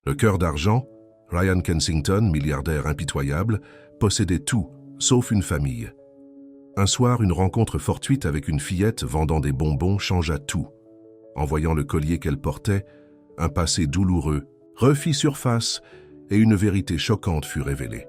Le cœur d'argent, Ryan Kensington, milliardaire impitoyable, possédait tout, sauf une famille. Un soir, une rencontre fortuite avec une fillette vendant des bonbons changea tout. En voyant le collier qu'elle portait, un passé douloureux refit surface et une vérité choquante fut révélée.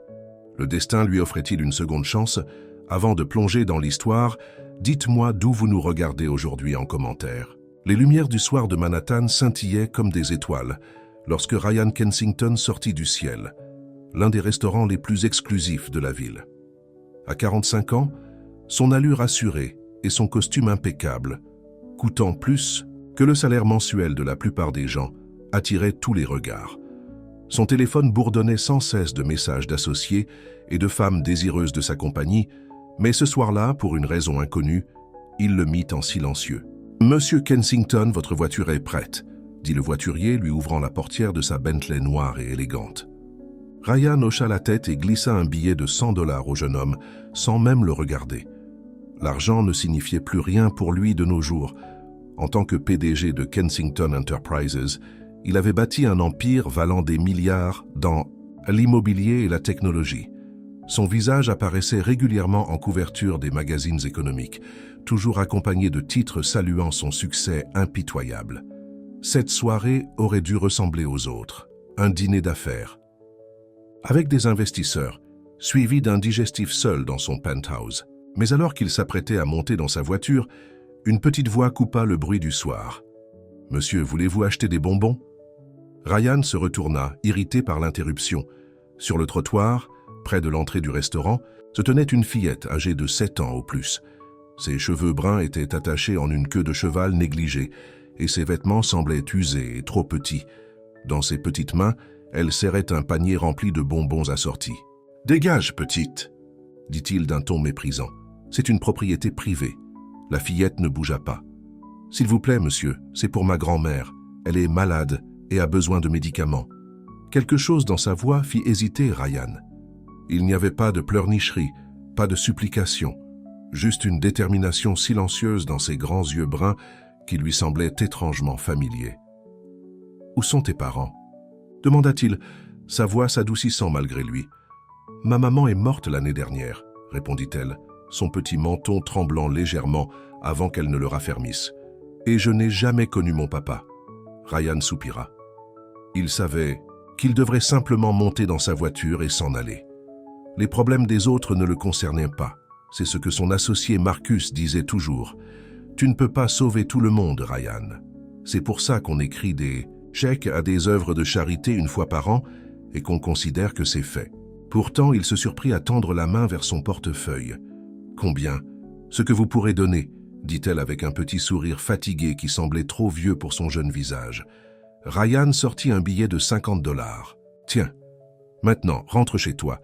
Le destin lui offrait-il une seconde chance? Avant de plonger dans l'histoire, dites-moi d'où vous nous regardez aujourd'hui en commentaire. Les lumières du soir de Manhattan scintillaient comme des étoiles lorsque Ryan Kensington sortit du ciel, l'un des restaurants les plus exclusifs de la ville. À 45 ans, son allure assurée et son costume impeccable, coûtant plus que le salaire mensuel de la plupart des gens, attiraient tous les regards. Son téléphone bourdonnait sans cesse de messages d'associés et de femmes désireuses de sa compagnie, mais ce soir-là, pour une raison inconnue, il le mit en silencieux. « Monsieur Kensington, votre voiture est prête », dit le voiturier, lui ouvrant la portière de sa Bentley noire et élégante. Ryan hocha la tête et glissa un billet de $100 au jeune homme, sans même le regarder. L'argent ne signifiait plus rien pour lui de nos jours. En tant que PDG de Kensington Enterprises, il avait bâti un empire valant des milliards dans l'immobilier et la technologie. Son visage apparaissait régulièrement en couverture des magazines économiques, toujours accompagné de titres saluant son succès impitoyable. Cette soirée aurait dû ressembler aux autres, un dîner d'affaires. Avec des investisseurs, suivi d'un digestif seul dans son penthouse. Mais alors qu'il s'apprêtait à monter dans sa voiture, une petite voix coupa le bruit du soir. « Monsieur, voulez-vous acheter des bonbons ?» Ryan se retourna, irrité par l'interruption. Sur le trottoir, près de l'entrée du restaurant, se tenait une fillette âgée de 7 ans au plus. Ses cheveux bruns étaient attachés en une queue de cheval négligée, et ses vêtements semblaient usés et trop petits. Dans ses petites mains, elle serrait un panier rempli de bonbons assortis. « Dégage, petite !» dit-il d'un ton méprisant. « C'est une propriété privée. » La fillette ne bougea pas. « S'il vous plaît, monsieur, c'est pour ma grand-mère. Elle est malade et a besoin de médicaments. » Quelque chose dans sa voix fit hésiter Ryan. Il n'y avait pas de pleurnicherie, pas de supplication, juste une détermination silencieuse dans ses grands yeux bruns qui lui semblaient étrangement familiers. « Où sont tes parents ?» demanda-t-il, sa voix s'adoucissant malgré lui. « Ma maman est morte l'année dernière, » répondit-elle, son petit menton tremblant légèrement avant qu'elle ne le raffermisse. « Et je n'ai jamais connu mon papa. » Ryan soupira. Il savait qu'il devrait simplement monter dans sa voiture et s'en aller. Les problèmes des autres ne le concernaient pas. C'est ce que son associé Marcus disait toujours. « Tu ne peux pas sauver tout le monde, Ryan. » C'est pour ça qu'on écrit des chèques à des œuvres de charité une fois par an et qu'on considère que c'est fait. Pourtant, il se surprit à tendre la main vers son portefeuille. « Combien ? Ce que vous pourrez donner, » dit-elle avec un petit sourire fatigué qui semblait trop vieux pour son jeune visage. Ryan sortit un billet de $50. « Tiens, maintenant, rentre chez toi.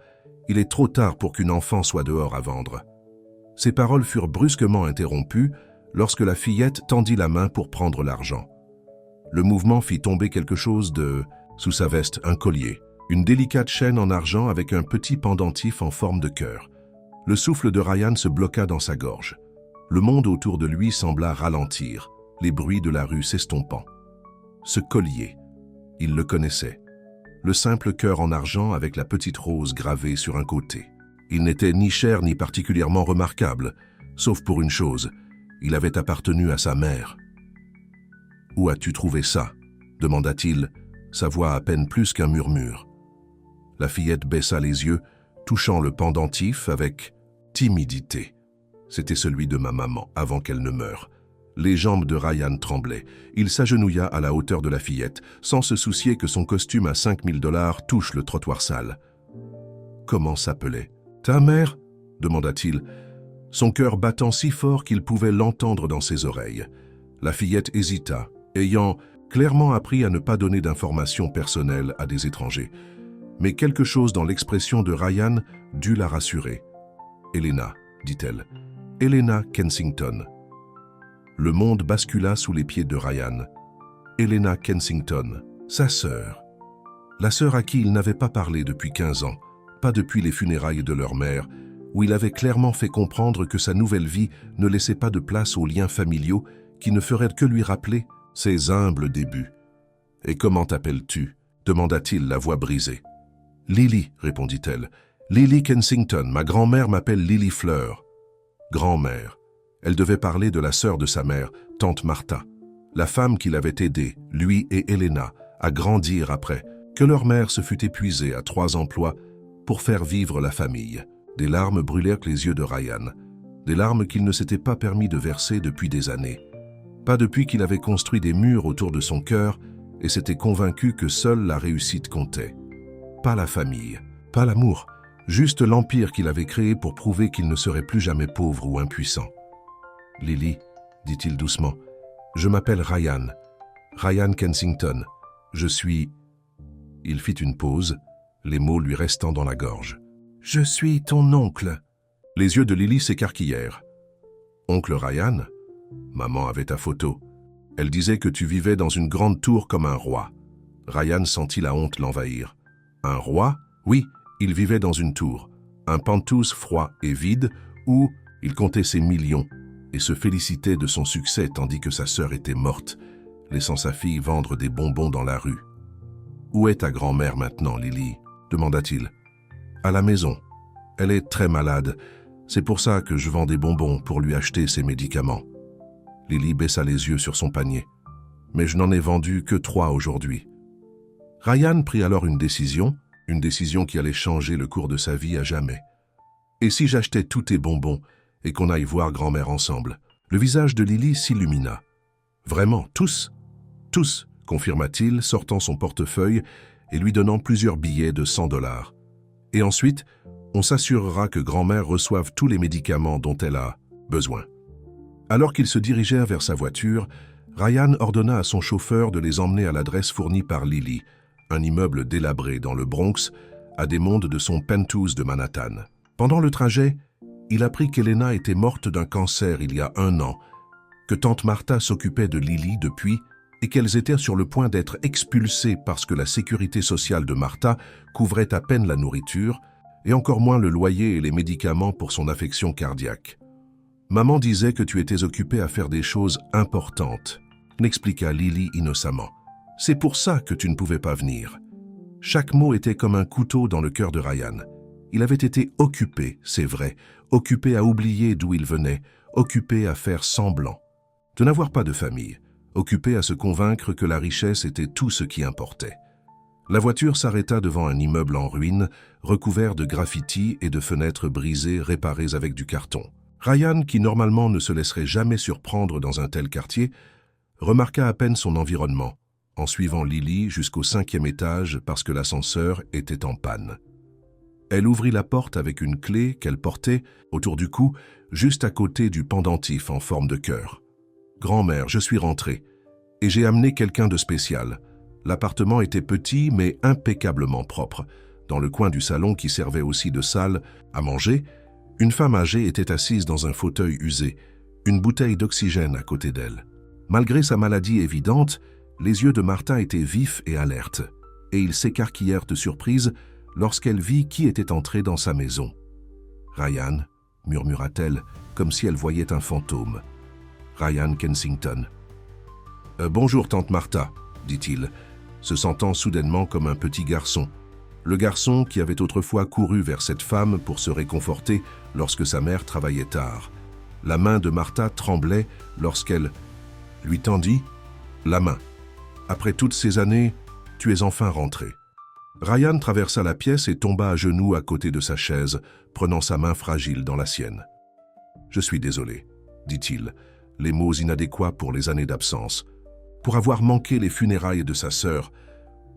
Il est trop tard pour qu'une enfant soit dehors à vendre. » Ses paroles furent brusquement interrompues lorsque la fillette tendit la main pour prendre l'argent. Le mouvement fit tomber quelque chose sous sa veste, un collier, une délicate chaîne en argent avec un petit pendentif en forme de cœur. Le souffle de Ryan se bloqua dans sa gorge. Le monde autour de lui sembla ralentir, les bruits de la rue s'estompant. Ce collier, il le connaissait. Le simple cœur en argent avec la petite rose gravée sur un côté. Il n'était ni cher ni particulièrement remarquable, sauf pour une chose, il avait appartenu à sa mère. « Où as-tu trouvé ça ?» demanda-t-il, sa voix à peine plus qu'un murmure. La fillette baissa les yeux, touchant le pendentif avec timidité. C'était celui de ma maman, avant qu'elle ne meure. Les jambes de Ryan tremblaient. Il s'agenouilla à la hauteur de la fillette, sans se soucier que son costume à $5000 touche le trottoir sale. « Comment s'appelait ? Ta mère ?» demanda-t-il, son cœur battant si fort qu'il pouvait l'entendre dans ses oreilles. La fillette hésita, ayant clairement appris à ne pas donner d'informations personnelles à des étrangers. Mais quelque chose dans l'expression de Ryan dut la rassurer. « Helena », dit-elle. « Helena Kensington. » Le monde bascula sous les pieds de Ryan. Helena Kensington, sa sœur. La sœur à qui il n'avait pas parlé depuis 15 ans, pas depuis les funérailles de leur mère, où il avait clairement fait comprendre que sa nouvelle vie ne laissait pas de place aux liens familiaux qui ne feraient que lui rappeler ses humbles débuts. « Et comment t'appelles-tu » demanda-t-il, la voix brisée. Lily, répondit-elle. Lily Kensington, ma grand-mère m'appelle Lily Fleur. Grand-mère. Elle devait parler de la sœur de sa mère, tante Martha, la femme qui l'avait aidé, lui et Helena, à grandir après que leur mère se fut épuisée à 3 emplois pour faire vivre la famille. Des larmes brûlèrent les yeux de Ryan, des larmes qu'il ne s'était pas permis de verser depuis des années. Pas depuis qu'il avait construit des murs autour de son cœur et s'était convaincu que seule la réussite comptait. Pas la famille, pas l'amour, juste l'empire qu'il avait créé pour prouver qu'il ne serait plus jamais pauvre ou impuissant. « Lily, dit-il doucement, je m'appelle Ryan, Ryan Kensington. Je suis... » Il fit une pause, les mots lui restant dans la gorge. « Je suis ton oncle. » Les yeux de Lily s'écarquillèrent. « Oncle Ryan ?» Maman avait ta photo. Elle disait que tu vivais dans une grande tour comme un roi. Ryan sentit la honte l'envahir. Un roi? Oui, il vivait dans une tour. Un penthouse froid et vide où il comptait ses millions et se félicitait de son succès tandis que sa sœur était morte, laissant sa fille vendre des bonbons dans la rue. « Où est ta grand-mère maintenant, Lily ?» demanda-t-il. « À la maison. Elle est très malade. C'est pour ça que je vends des bonbons pour lui acheter ses médicaments. » Lily baissa les yeux sur son panier. « Mais je n'en ai vendu que 3 aujourd'hui. » Ryan prit alors une décision qui allait changer le cours de sa vie à jamais. « Et si j'achetais tous tes bonbons et qu'on aille voir grand-mère ensemble ?» Le visage de Lily s'illumina. « Vraiment, tous ?»« Tous », confirma-t-il, sortant son portefeuille et lui donnant plusieurs billets de $100. « Et ensuite, on s'assurera que grand-mère reçoive tous les médicaments dont elle a besoin. » Alors qu'ils se dirigèrent vers sa voiture, Ryan ordonna à son chauffeur de les emmener à l'adresse fournie par Lily, un immeuble délabré dans le Bronx, à des mondes de son penthouse de Manhattan. Pendant le trajet, il apprit qu'Helena était morte d'un cancer il y a 1 an, que tante Martha s'occupait de Lily depuis et qu'elles étaient sur le point d'être expulsées parce que la sécurité sociale de Martha couvrait à peine la nourriture et encore moins le loyer et les médicaments pour son affection cardiaque. Maman disait que tu étais occupé à faire des choses importantes, n'expliqua Lily innocemment. C'est pour ça que tu ne pouvais pas venir. Chaque mot était comme un couteau dans le cœur de Ryan. Il avait été occupé, c'est vrai, occupé à oublier d'où il venait, occupé à faire semblant de n'avoir pas de famille, occupé à se convaincre que la richesse était tout ce qui importait. La voiture s'arrêta devant un immeuble en ruine, recouvert de graffitis et de fenêtres brisées réparées avec du carton. Ryan, qui normalement ne se laisserait jamais surprendre dans un tel quartier, remarqua à peine son environnement, en suivant Lily jusqu'au 5e étage parce que l'ascenseur était en panne. Elle ouvrit la porte avec une clé qu'elle portait autour du cou, juste à côté du pendentif en forme de cœur. « Grand-mère, je suis rentrée, et j'ai amené quelqu'un de spécial. L'appartement était petit mais impeccablement propre. Dans le coin du salon qui servait aussi de salle à manger, une femme âgée était assise dans un fauteuil usé, une bouteille d'oxygène à côté d'elle. Malgré sa maladie évidente, les yeux de Martha étaient vifs et alertes, et ils s'écarquillèrent de surprise lorsqu'elle vit qui était entré dans sa maison. « Ryan » murmura-t-elle, comme si elle voyait un fantôme. « Ryan Kensington. »« Bonjour, tante Martha, » dit-il, se sentant soudainement comme un petit garçon. Le garçon qui avait autrefois couru vers cette femme pour se réconforter lorsque sa mère travaillait tard. La main de Martha tremblait lorsqu'elle lui tendit la main. « Après toutes ces années, tu es enfin rentré. » Ryan traversa la pièce et tomba à genoux à côté de sa chaise, prenant sa main fragile dans la sienne. « Je suis désolé, » dit-il, les mots inadéquats pour les années d'absence, pour avoir manqué les funérailles de sa sœur,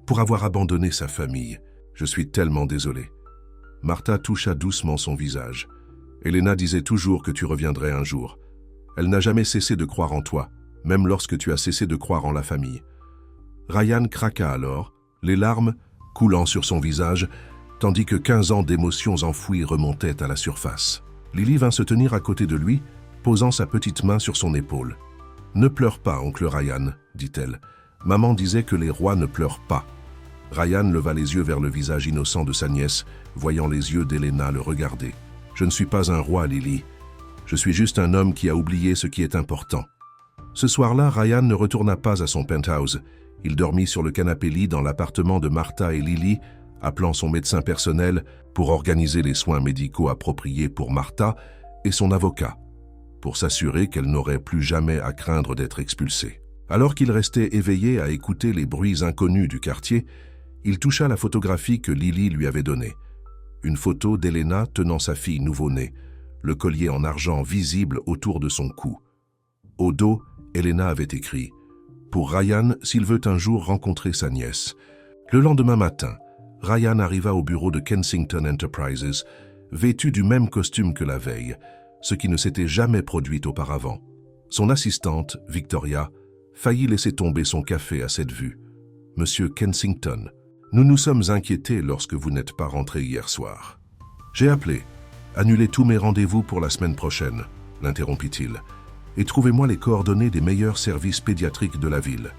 pour avoir abandonné sa famille. Je suis tellement désolé. Martha toucha doucement son visage. Helena disait toujours que tu reviendrais un jour. Elle n'a jamais cessé de croire en toi, même lorsque tu as cessé de croire en la famille. Ryan craqua alors, les larmes coulant sur son visage, tandis que 15 ans d'émotions enfouies remontaient à la surface. Lily vint se tenir à côté de lui, posant sa petite main sur son épaule. « Ne pleure pas, oncle Ryan, » dit-elle. « Maman disait que les rois ne pleurent pas. » Ryan leva les yeux vers le visage innocent de sa nièce, voyant les yeux d'Helena le regarder. « Je ne suis pas un roi, Lily. Je suis juste un homme qui a oublié ce qui est important. » Ce soir-là, Ryan ne retourna pas à son penthouse. Il dormit sur le canapé-lit dans l'appartement de Martha et Lily, appelant son médecin personnel pour organiser les soins médicaux appropriés pour Martha et son avocat, pour s'assurer qu'elle n'aurait plus jamais à craindre d'être expulsée. Alors qu'il restait éveillé à écouter les bruits inconnus du quartier, il toucha la photographie que Lily lui avait donnée. Une photo d'Elena tenant sa fille nouveau-née, le collier en argent visible autour de son cou. Au dos, Elena avait écrit « Pour Ryan, s'il veut un jour rencontrer sa nièce ». Le lendemain matin, Ryan arriva au bureau de Kensington Enterprises, vêtu du même costume que la veille, ce qui ne s'était jamais produit auparavant. Son assistante, Victoria, faillit laisser tomber son café à cette vue. « Monsieur Kensington, nous nous sommes inquiétés lorsque vous n'êtes pas rentré hier soir. J'ai appelé. Annulez tous mes rendez-vous pour la semaine prochaine, l'interrompit-il, et trouvez-moi les coordonnées des meilleurs services pédiatriques de la ville. »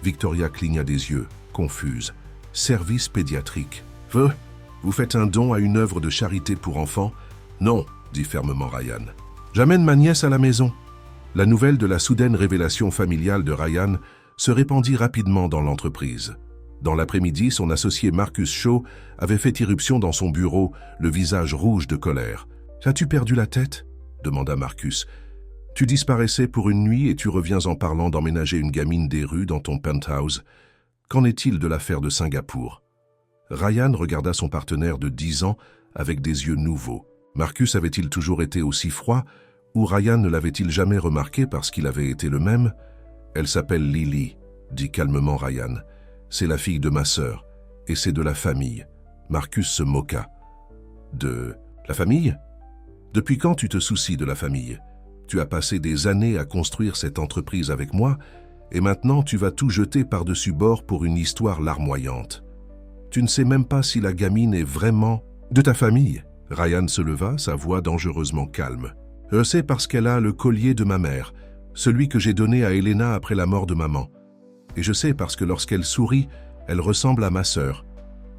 Victoria cligna des yeux, confuse. « Service pédiatrique. Vous faites un don à une œuvre de charité pour enfants ?»« Non, » dit fermement Ryan. « J'amène ma nièce à la maison. » La nouvelle de la soudaine révélation familiale de Ryan se répandit rapidement dans l'entreprise. Dans l'après-midi, son associé Marcus Shaw avait fait irruption dans son bureau, le visage rouge de colère. « As-tu perdu la tête ?» demanda Marcus. « Tu disparaissais pour une nuit et tu reviens en parlant d'emménager une gamine des rues dans ton penthouse. Qu'en est-il de l'affaire de Singapour ?» Ryan regarda son partenaire de 10 ans avec des yeux nouveaux. Marcus avait-il toujours été aussi froid, ou Ryan ne l'avait-il jamais remarqué parce qu'il avait été le même? « Elle s'appelle Lily, » dit calmement Ryan. « C'est la fille de ma sœur, et c'est de la famille. » Marcus se moqua. « De la famille? Depuis quand tu te soucies de la famille? Tu as passé des années à construire cette entreprise avec moi, et maintenant tu vas tout jeter par-dessus bord pour une histoire larmoyante. Tu ne sais même pas si la gamine est vraiment de ta famille. » Ryan se leva, sa voix dangereusement calme. « Je sais parce qu'elle a le collier de ma mère, celui que j'ai donné à Elena après la mort de maman. Et je sais parce que lorsqu'elle sourit, elle ressemble à ma sœur.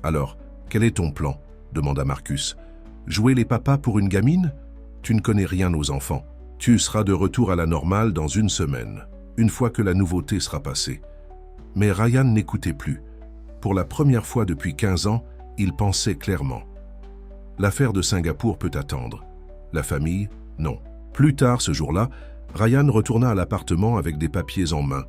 Alors, quel est ton plan ?» demanda Marcus. « Jouer les papas pour une gamine? Tu ne connais rien aux enfants. Tu seras de retour à la normale dans une semaine, une fois que la nouveauté sera passée. » Mais Ryan n'écoutait plus. Pour la première fois depuis 15 ans, il pensait clairement. L'affaire de Singapour peut attendre. La famille, non. Plus tard ce jour-là, Ryan retourna à l'appartement avec des papiers en main,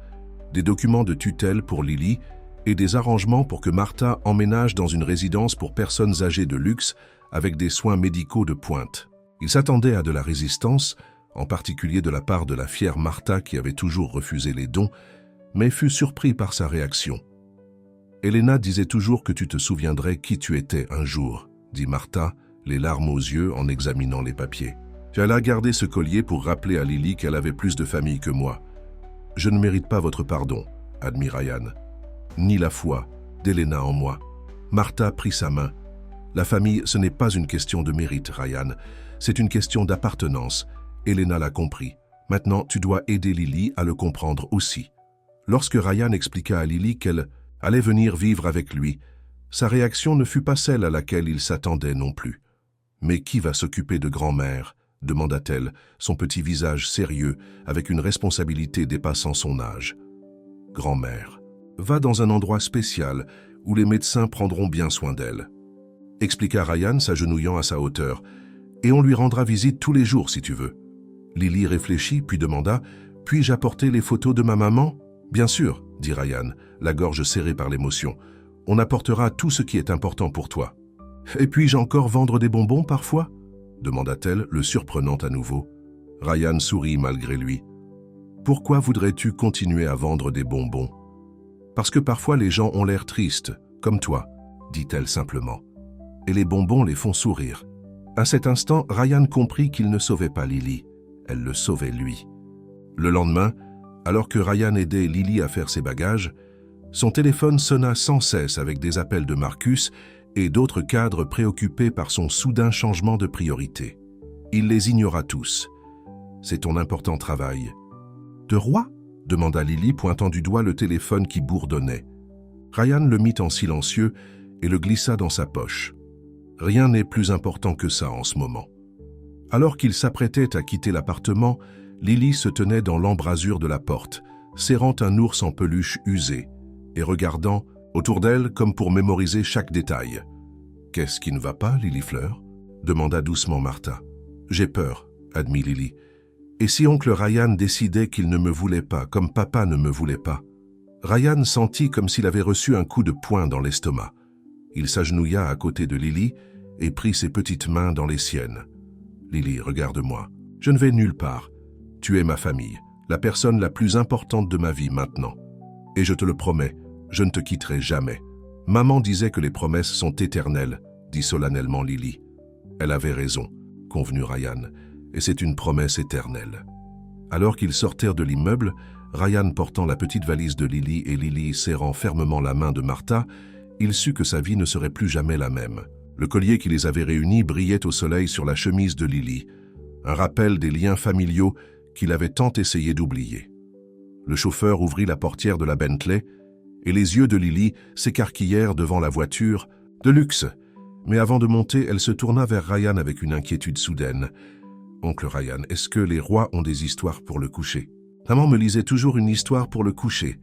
des documents de tutelle pour Lily et des arrangements pour que Martha emménage dans une résidence pour personnes âgées de luxe avec des soins médicaux de pointe. Il s'attendait à de la résistance, en particulier de la part de la fière Martha qui avait toujours refusé les dons, mais fut surpris par sa réaction. « Elena disait toujours que tu te souviendrais qui tu étais un jour, » dit Martha, les larmes aux yeux en examinant les papiers. « Tu allais garder ce collier pour rappeler à Lily qu'elle avait plus de famille que moi. Je ne mérite pas votre pardon, » admit Ryan. « Ni la foi d'Elena en moi. » Martha prit sa main. « La famille, ce n'est pas une question de mérite, Ryan. C'est une question d'appartenance. Elena l'a compris. Maintenant, tu dois aider Lily à le comprendre aussi. » Lorsque Ryan expliqua à Lily qu'elle allait venir vivre avec lui, sa réaction ne fut pas celle à laquelle il s'attendait non plus. « Mais qui va s'occuper de grand-mère » demanda-t-elle, son petit visage sérieux, avec une responsabilité dépassant son âge. « Grand-mère, va dans un endroit spécial où les médecins prendront bien soin d'elle. » expliqua Ryan, s'agenouillant à sa hauteur. « Et on lui rendra visite tous les jours si tu veux. » Lily réfléchit, puis demanda « Puis-je apporter les photos de ma maman ?»« Bien sûr, » dit Ryan, la gorge serrée par l'émotion. « On apportera tout ce qui est important pour toi. »« Et puis-je encore vendre des bonbons parfois ?» demanda-t-elle, le surprenant à nouveau. Ryan sourit malgré lui. « Pourquoi voudrais-tu continuer à vendre des bonbons ?»« Parce que parfois les gens ont l'air tristes, comme toi, » dit-elle simplement. « Et les bonbons les font sourire. » À cet instant, Ryan comprit qu'il ne sauvait pas Lily. Elle le sauvait lui. Le lendemain, alors que Ryan aidait Lily à faire ses bagages, son téléphone sonna sans cesse avec des appels de Marcus et d'autres cadres préoccupés par son soudain changement de priorité. Il les ignora tous. « C'est ton important travail. »« De roi ?» demanda Lily, pointant du doigt le téléphone qui bourdonnait. Ryan le mit en silencieux et le glissa dans sa poche. Rien n'est plus important que ça en ce moment. Alors qu'il s'apprêtait à quitter l'appartement, Lily se tenait dans l'embrasure de la porte, serrant un ours en peluche usé. et regardant autour d'elle comme pour mémoriser chaque détail. « Qu'est-ce qui ne va pas, Lily Fleur ?» demanda doucement Martha. « J'ai peur, » admit Lily. « Et si oncle Ryan décidait qu'il ne me voulait pas, comme papa ne me voulait pas ?» Ryan sentit comme s'il avait reçu un coup de poing dans l'estomac. Il s'agenouilla à côté de Lily et prit ses petites mains dans les siennes. « Lily, regarde-moi. Je ne vais nulle part. Tu es ma famille, la personne la plus importante de ma vie maintenant. Et je te le promets, je ne te quitterai jamais. Maman disait que les promesses sont éternelles, dit solennellement Lily. Elle avait raison, convenu Ryan, et c'est une promesse éternelle. Alors qu'ils sortirent de l'immeuble, Ryan portant la petite valise de Lily et Lily serrant fermement la main de Martha, il sut que sa vie ne serait plus jamais la même. Le collier qui les avait réunis brillait au soleil sur la chemise de Lily, un rappel des liens familiaux qu'il avait tant essayé d'oublier. Le chauffeur ouvrit la portière de la Bentley et les yeux de Lily s'écarquillèrent devant la voiture de luxe. Mais avant de monter, elle se tourna vers Ryan avec une inquiétude soudaine. « Oncle Ryan, est-ce que les rois ont des histoires pour le coucher ?» Maman me lisait toujours une histoire pour le coucher.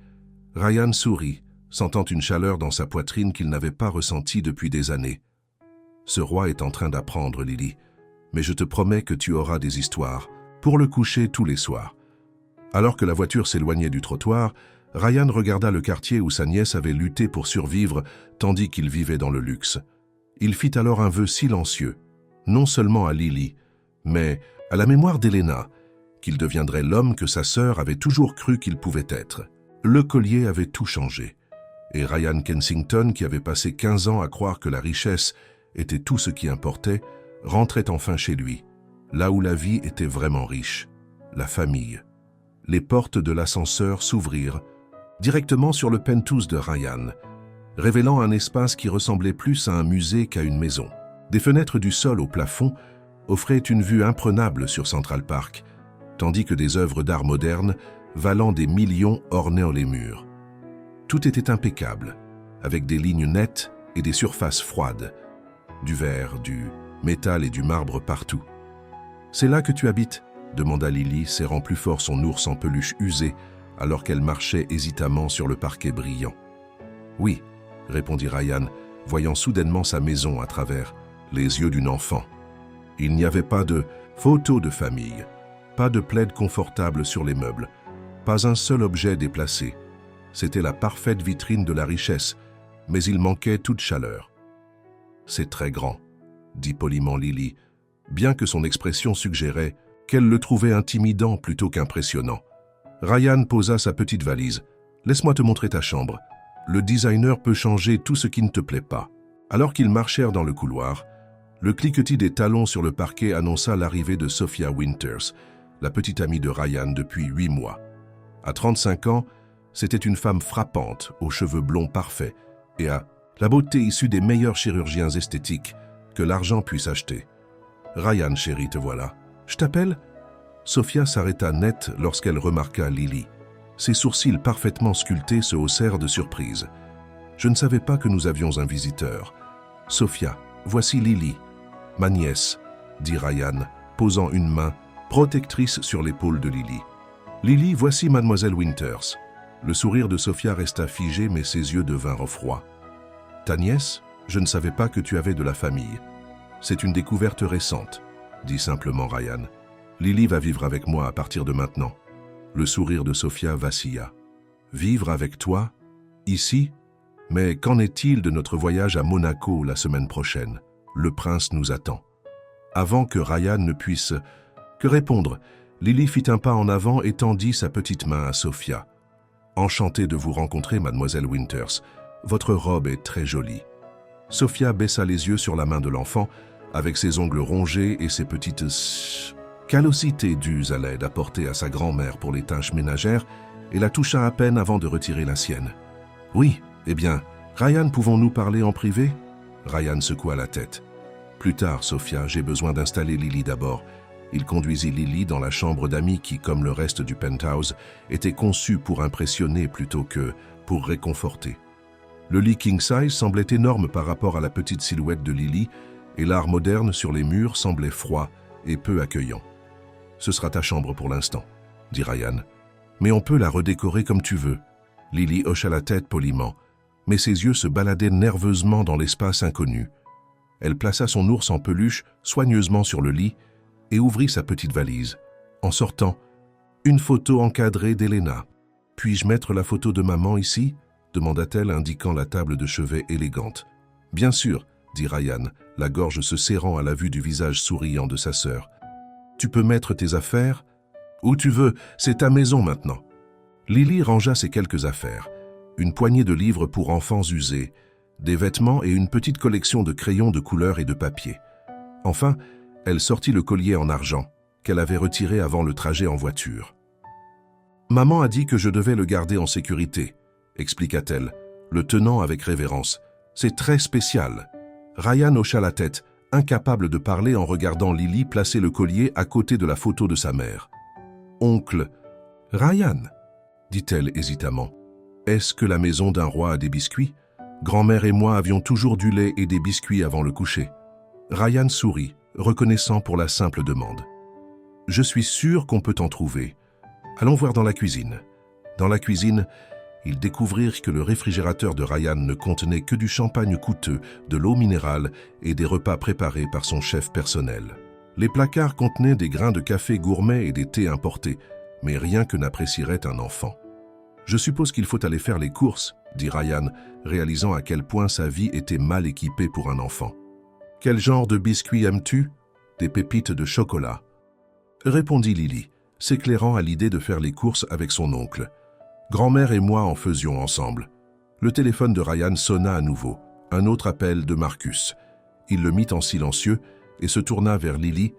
Ryan sourit, sentant une chaleur dans sa poitrine qu'il n'avait pas ressentie depuis des années. « Ce roi est en train d'apprendre, Lily. Mais je te promets que tu auras des histoires pour le coucher tous les soirs. » Alors que la voiture s'éloignait du trottoir, Ryan regarda le quartier où sa nièce avait lutté pour survivre tandis qu'il vivait dans le luxe. Il fit alors un vœu silencieux, non seulement à Lily, mais à la mémoire d'Elena, qu'il deviendrait l'homme que sa sœur avait toujours cru qu'il pouvait être. Le collier avait tout changé, et Ryan Kensington, qui avait passé 15 ans à croire que la richesse était tout ce qui importait, rentrait enfin chez lui, là où la vie était vraiment riche, la famille. Les portes de l'ascenseur s'ouvrirent, directement sur le penthouse de Ryan, révélant un espace qui ressemblait plus à un musée qu'à une maison. Des fenêtres du sol au plafond offraient une vue imprenable sur Central Park, tandis que des œuvres d'art moderne, valant des millions, ornaient les murs. Tout était impeccable, avec des lignes nettes et des surfaces froides, du verre, du métal et du marbre partout. « C'est là que tu habites ?» demanda Lily, serrant plus fort son ours en peluche usé, alors qu'elle marchait hésitamment sur le parquet brillant. « Oui, » répondit Ryan, voyant soudainement sa maison à travers les yeux d'une enfant. Il n'y avait pas de photo de famille, pas de plaid confortable sur les meubles, pas un seul objet déplacé. C'était la parfaite vitrine de la richesse, mais il manquait toute chaleur. « C'est très grand », dit poliment Lily, bien que son expression suggérait qu'elle le trouvait intimidant plutôt qu'impressionnant. Ryan posa sa petite valise. « Laisse-moi te montrer ta chambre. Le designer peut changer tout ce qui ne te plaît pas. » Alors qu'ils marchèrent dans le couloir, le cliquetis des talons sur le parquet annonça l'arrivée de Sophia Winters, la petite amie de Ryan depuis 8 mois. À 35 ans, c'était une femme frappante, aux cheveux blonds parfaits, et à la beauté issue des meilleurs chirurgiens esthétiques que l'argent puisse acheter. « Ryan, chérie, te voilà. Je t'appelle ?» Sophia s'arrêta net lorsqu'elle remarqua Lily. Ses sourcils parfaitement sculptés se haussèrent de surprise. « Je ne savais pas que nous avions un visiteur. Sophia, voici Lily, ma nièce, » dit Ryan, posant une main protectrice sur l'épaule de Lily. « Lily, voici mademoiselle Winters. » Le sourire de Sophia resta figé, mais ses yeux devinrent froids. « Ta nièce, je ne savais pas que tu avais de la famille. C'est une découverte récente, » dit simplement Ryan. « Lily va vivre avec moi à partir de maintenant. » Le sourire de Sophia vacilla. « Vivre avec toi? Ici? Mais qu'en est-il de notre voyage à Monaco la semaine prochaine? Le prince nous attend. » Avant que Ryan ne puisse que répondre, Lily fit un pas en avant et tendit sa petite main à Sophia. « Enchantée de vous rencontrer, mademoiselle Winters. Votre robe est très jolie. » Sophia baissa les yeux sur la main de l'enfant, avec ses ongles rongés et ses petites callosités dues à l'aide apportée à sa grand-mère pour les tâches ménagères, et la toucha à peine avant de retirer la sienne. « Oui, eh bien, Ryan, pouvons-nous parler en privé ?» Ryan secoua la tête. « Plus tard, Sophia, j'ai besoin d'installer Lily d'abord. » Il conduisit Lily dans la chambre d'amis qui, comme le reste du penthouse, était conçue pour impressionner plutôt que pour réconforter. Le lit king-size semblait énorme par rapport à la petite silhouette de Lily, et l'art moderne sur les murs semblait froid et peu accueillant. « Ce sera ta chambre pour l'instant, » dit Ryan. « Mais on peut la redécorer comme tu veux. » Lily hocha la tête poliment, mais ses yeux se baladaient nerveusement dans l'espace inconnu. Elle plaça son ours en peluche soigneusement sur le lit et ouvrit sa petite valise. En sortant, une photo encadrée d'Elena. « Puis-je mettre la photo de maman ici ?» demanda-t-elle, indiquant la table de chevet élégante. « Bien sûr, » dit Ryan, la gorge se serrant à la vue du visage souriant de sa sœur. « Tu peux mettre tes affaires ? Où tu veux, c'est ta maison maintenant. » Lily rangea ses quelques affaires, une poignée de livres pour enfants usés, des vêtements et une petite collection de crayons de couleur et de papier. Enfin, elle sortit le collier en argent, qu'elle avait retiré avant le trajet en voiture. « Maman a dit que je devais le garder en sécurité, » expliqua-t-elle, le tenant avec révérence. « C'est très spécial. » Ryan hocha la tête, incapable de parler en regardant Lily placer le collier à côté de la photo de sa mère. « Oncle, Ryan ?» dit-elle hésitamment. « Est-ce que la maison d'un roi a des biscuits ? Grand-mère et moi avions toujours du lait et des biscuits avant le coucher. » Ryan sourit, reconnaissant pour la simple demande. « Je suis sûr qu'on peut en trouver. Allons voir dans la cuisine. » Dans la cuisine, ils découvrirent que le réfrigérateur de Ryan ne contenait que du champagne coûteux, de l'eau minérale et des repas préparés par son chef personnel. Les placards contenaient des grains de café gourmets et des thés importés, mais rien que n'apprécierait un enfant. « Je suppose qu'il faut aller faire les courses, » dit Ryan, réalisant à quel point sa vie était mal équipée pour un enfant. « Quel genre de biscuits aimes-tu ? Des pépites de chocolat. » Répondit Lily, s'éclairant à l'idée de faire les courses avec son oncle. Grand-mère et moi en faisions ensemble. Le téléphone de Ryan sonna à nouveau, un autre appel de Marcus. Il le mit en silencieux et se tourna vers Lily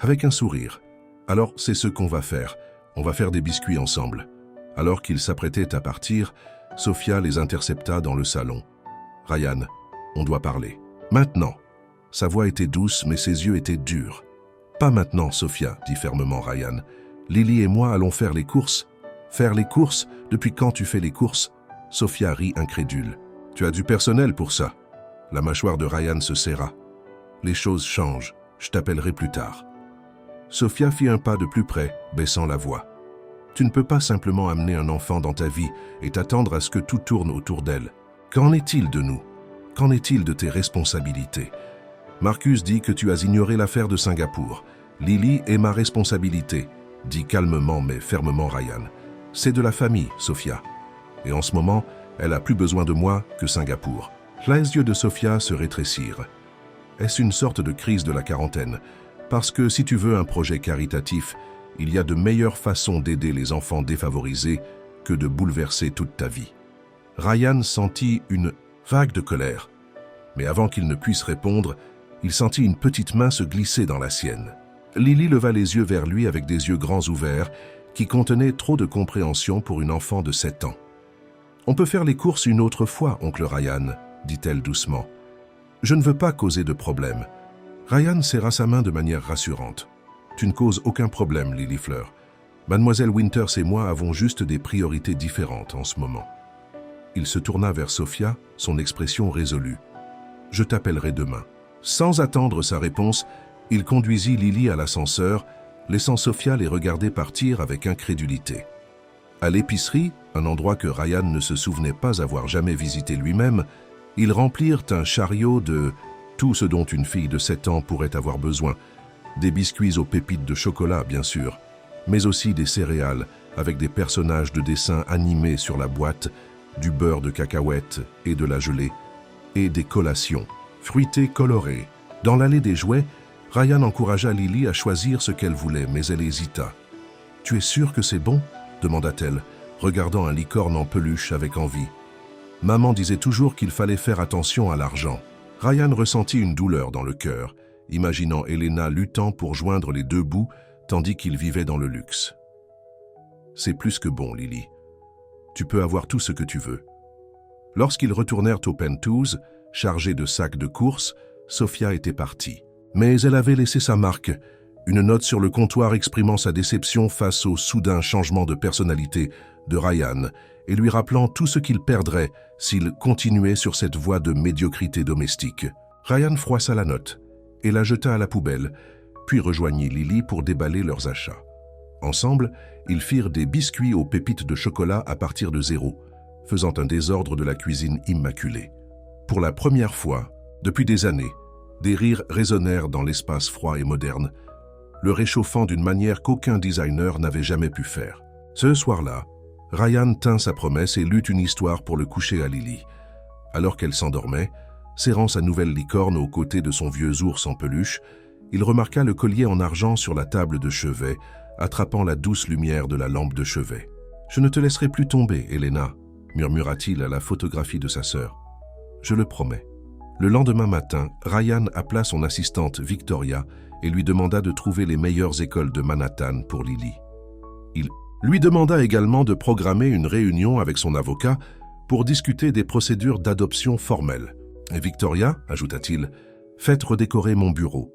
avec un sourire. « Alors c'est ce qu'on va faire. On va faire des biscuits ensemble. » Alors qu'ils s'apprêtaient à partir, Sophia les intercepta dans le salon. « Ryan, on doit parler. Maintenant. » Sa voix était douce, mais ses yeux étaient durs. « Pas maintenant, Sophia, » dit fermement Ryan. « Lily et moi allons faire les courses. » « Faire les courses ? Depuis quand tu fais les courses ?» Sophia rit incrédule. « Tu as du personnel pour ça. » La mâchoire de Ryan se serra. « Les choses changent. Je t'appellerai plus tard. » Sophia fit un pas de plus près, baissant la voix. « Tu ne peux pas simplement amener un enfant dans ta vie et t'attendre à ce que tout tourne autour d'elle. Qu'en est-il de nous ? Qu'en est-il de tes responsabilités ? Marcus dit que tu as ignoré l'affaire de Singapour. Lily est ma responsabilité, dit calmement mais fermement Ryan. C'est de la famille, Sophia. Et en ce moment, elle a plus besoin de moi que Singapour. » Les yeux de Sophia se rétrécirent. Est-ce une sorte de crise de la quarantaine ? Parce que si tu veux un projet caritatif, il y a de meilleures façons d'aider les enfants défavorisés que de bouleverser toute ta vie. Ryan sentit une vague de colère. Mais avant qu'il ne puisse répondre, il sentit une petite main se glisser dans la sienne. Lily leva les yeux vers lui avec des yeux grands ouverts qui contenaient trop de compréhension pour une enfant de 7 ans. « On peut faire les courses une autre fois, oncle Ryan, » dit-elle doucement. « Je ne veux pas causer de problème. » Ryan serra sa main de manière rassurante. « Tu ne causes aucun problème, Lily Fleur. Mademoiselle Winters et moi avons juste des priorités différentes en ce moment. » Il se tourna vers Sophia, son expression résolue. « Je t'appellerai demain. » Sans attendre sa réponse, il conduisit Lily à l'ascenseur, laissant Sophia les regarder partir avec incrédulité. À l'épicerie, un endroit que Ryan ne se souvenait pas avoir jamais visité lui-même, ils remplirent un chariot de tout ce dont une fille de 7 ans pourrait avoir besoin. Des biscuits aux pépites de chocolat, bien sûr, mais aussi des céréales avec des personnages de dessin animés sur la boîte, du beurre de cacahuètes et de la gelée, et des collations, fruitées colorées. Dans l'allée des jouets, Ryan encouragea Lily à choisir ce qu'elle voulait, mais elle hésita. « Tu es sûre que c'est bon ?» demanda-t-elle, regardant un licorne en peluche avec envie. Maman disait toujours qu'il fallait faire attention à l'argent. Ryan ressentit une douleur dans le cœur, imaginant Elena luttant pour joindre les deux bouts, tandis qu'il vivait dans le luxe. « C'est plus que bon, Lily. Tu peux avoir tout ce que tu veux. » Lorsqu'ils retournèrent au Penthouse, chargés de sacs de courses, Sophia était partie. Mais elle avait laissé sa marque, une note sur le comptoir exprimant sa déception face au soudain changement de personnalité de Ryan et lui rappelant tout ce qu'il perdrait s'il continuait sur cette voie de médiocrité domestique. Ryan froissa la note et la jeta à la poubelle, puis rejoignit Lily pour déballer leurs achats. Ensemble, ils firent des biscuits aux pépites de chocolat à partir de 0, faisant un désordre de la cuisine immaculée. Pour la première fois, depuis des années, des rires résonnèrent dans l'espace froid et moderne, le réchauffant d'une manière qu'aucun designer n'avait jamais pu faire. Ce soir-là, Ryan tint sa promesse et lut une histoire pour le coucher à Lily. Alors qu'elle s'endormait, serrant sa nouvelle licorne aux côtés de son vieux ours en peluche, il remarqua le collier en argent sur la table de chevet, attrapant la douce lumière de la lampe de chevet. « Je ne te laisserai plus tomber, Helena », murmura-t-il à la photographie de sa sœur. « Je le promets. » Le lendemain matin, Ryan appela son assistante Victoria et lui demanda de trouver les meilleures écoles de Manhattan pour Lily. Il lui demanda également de programmer une réunion avec son avocat pour discuter des procédures d'adoption formelles. « Victoria, ajouta-t-il, faites redécorer mon bureau.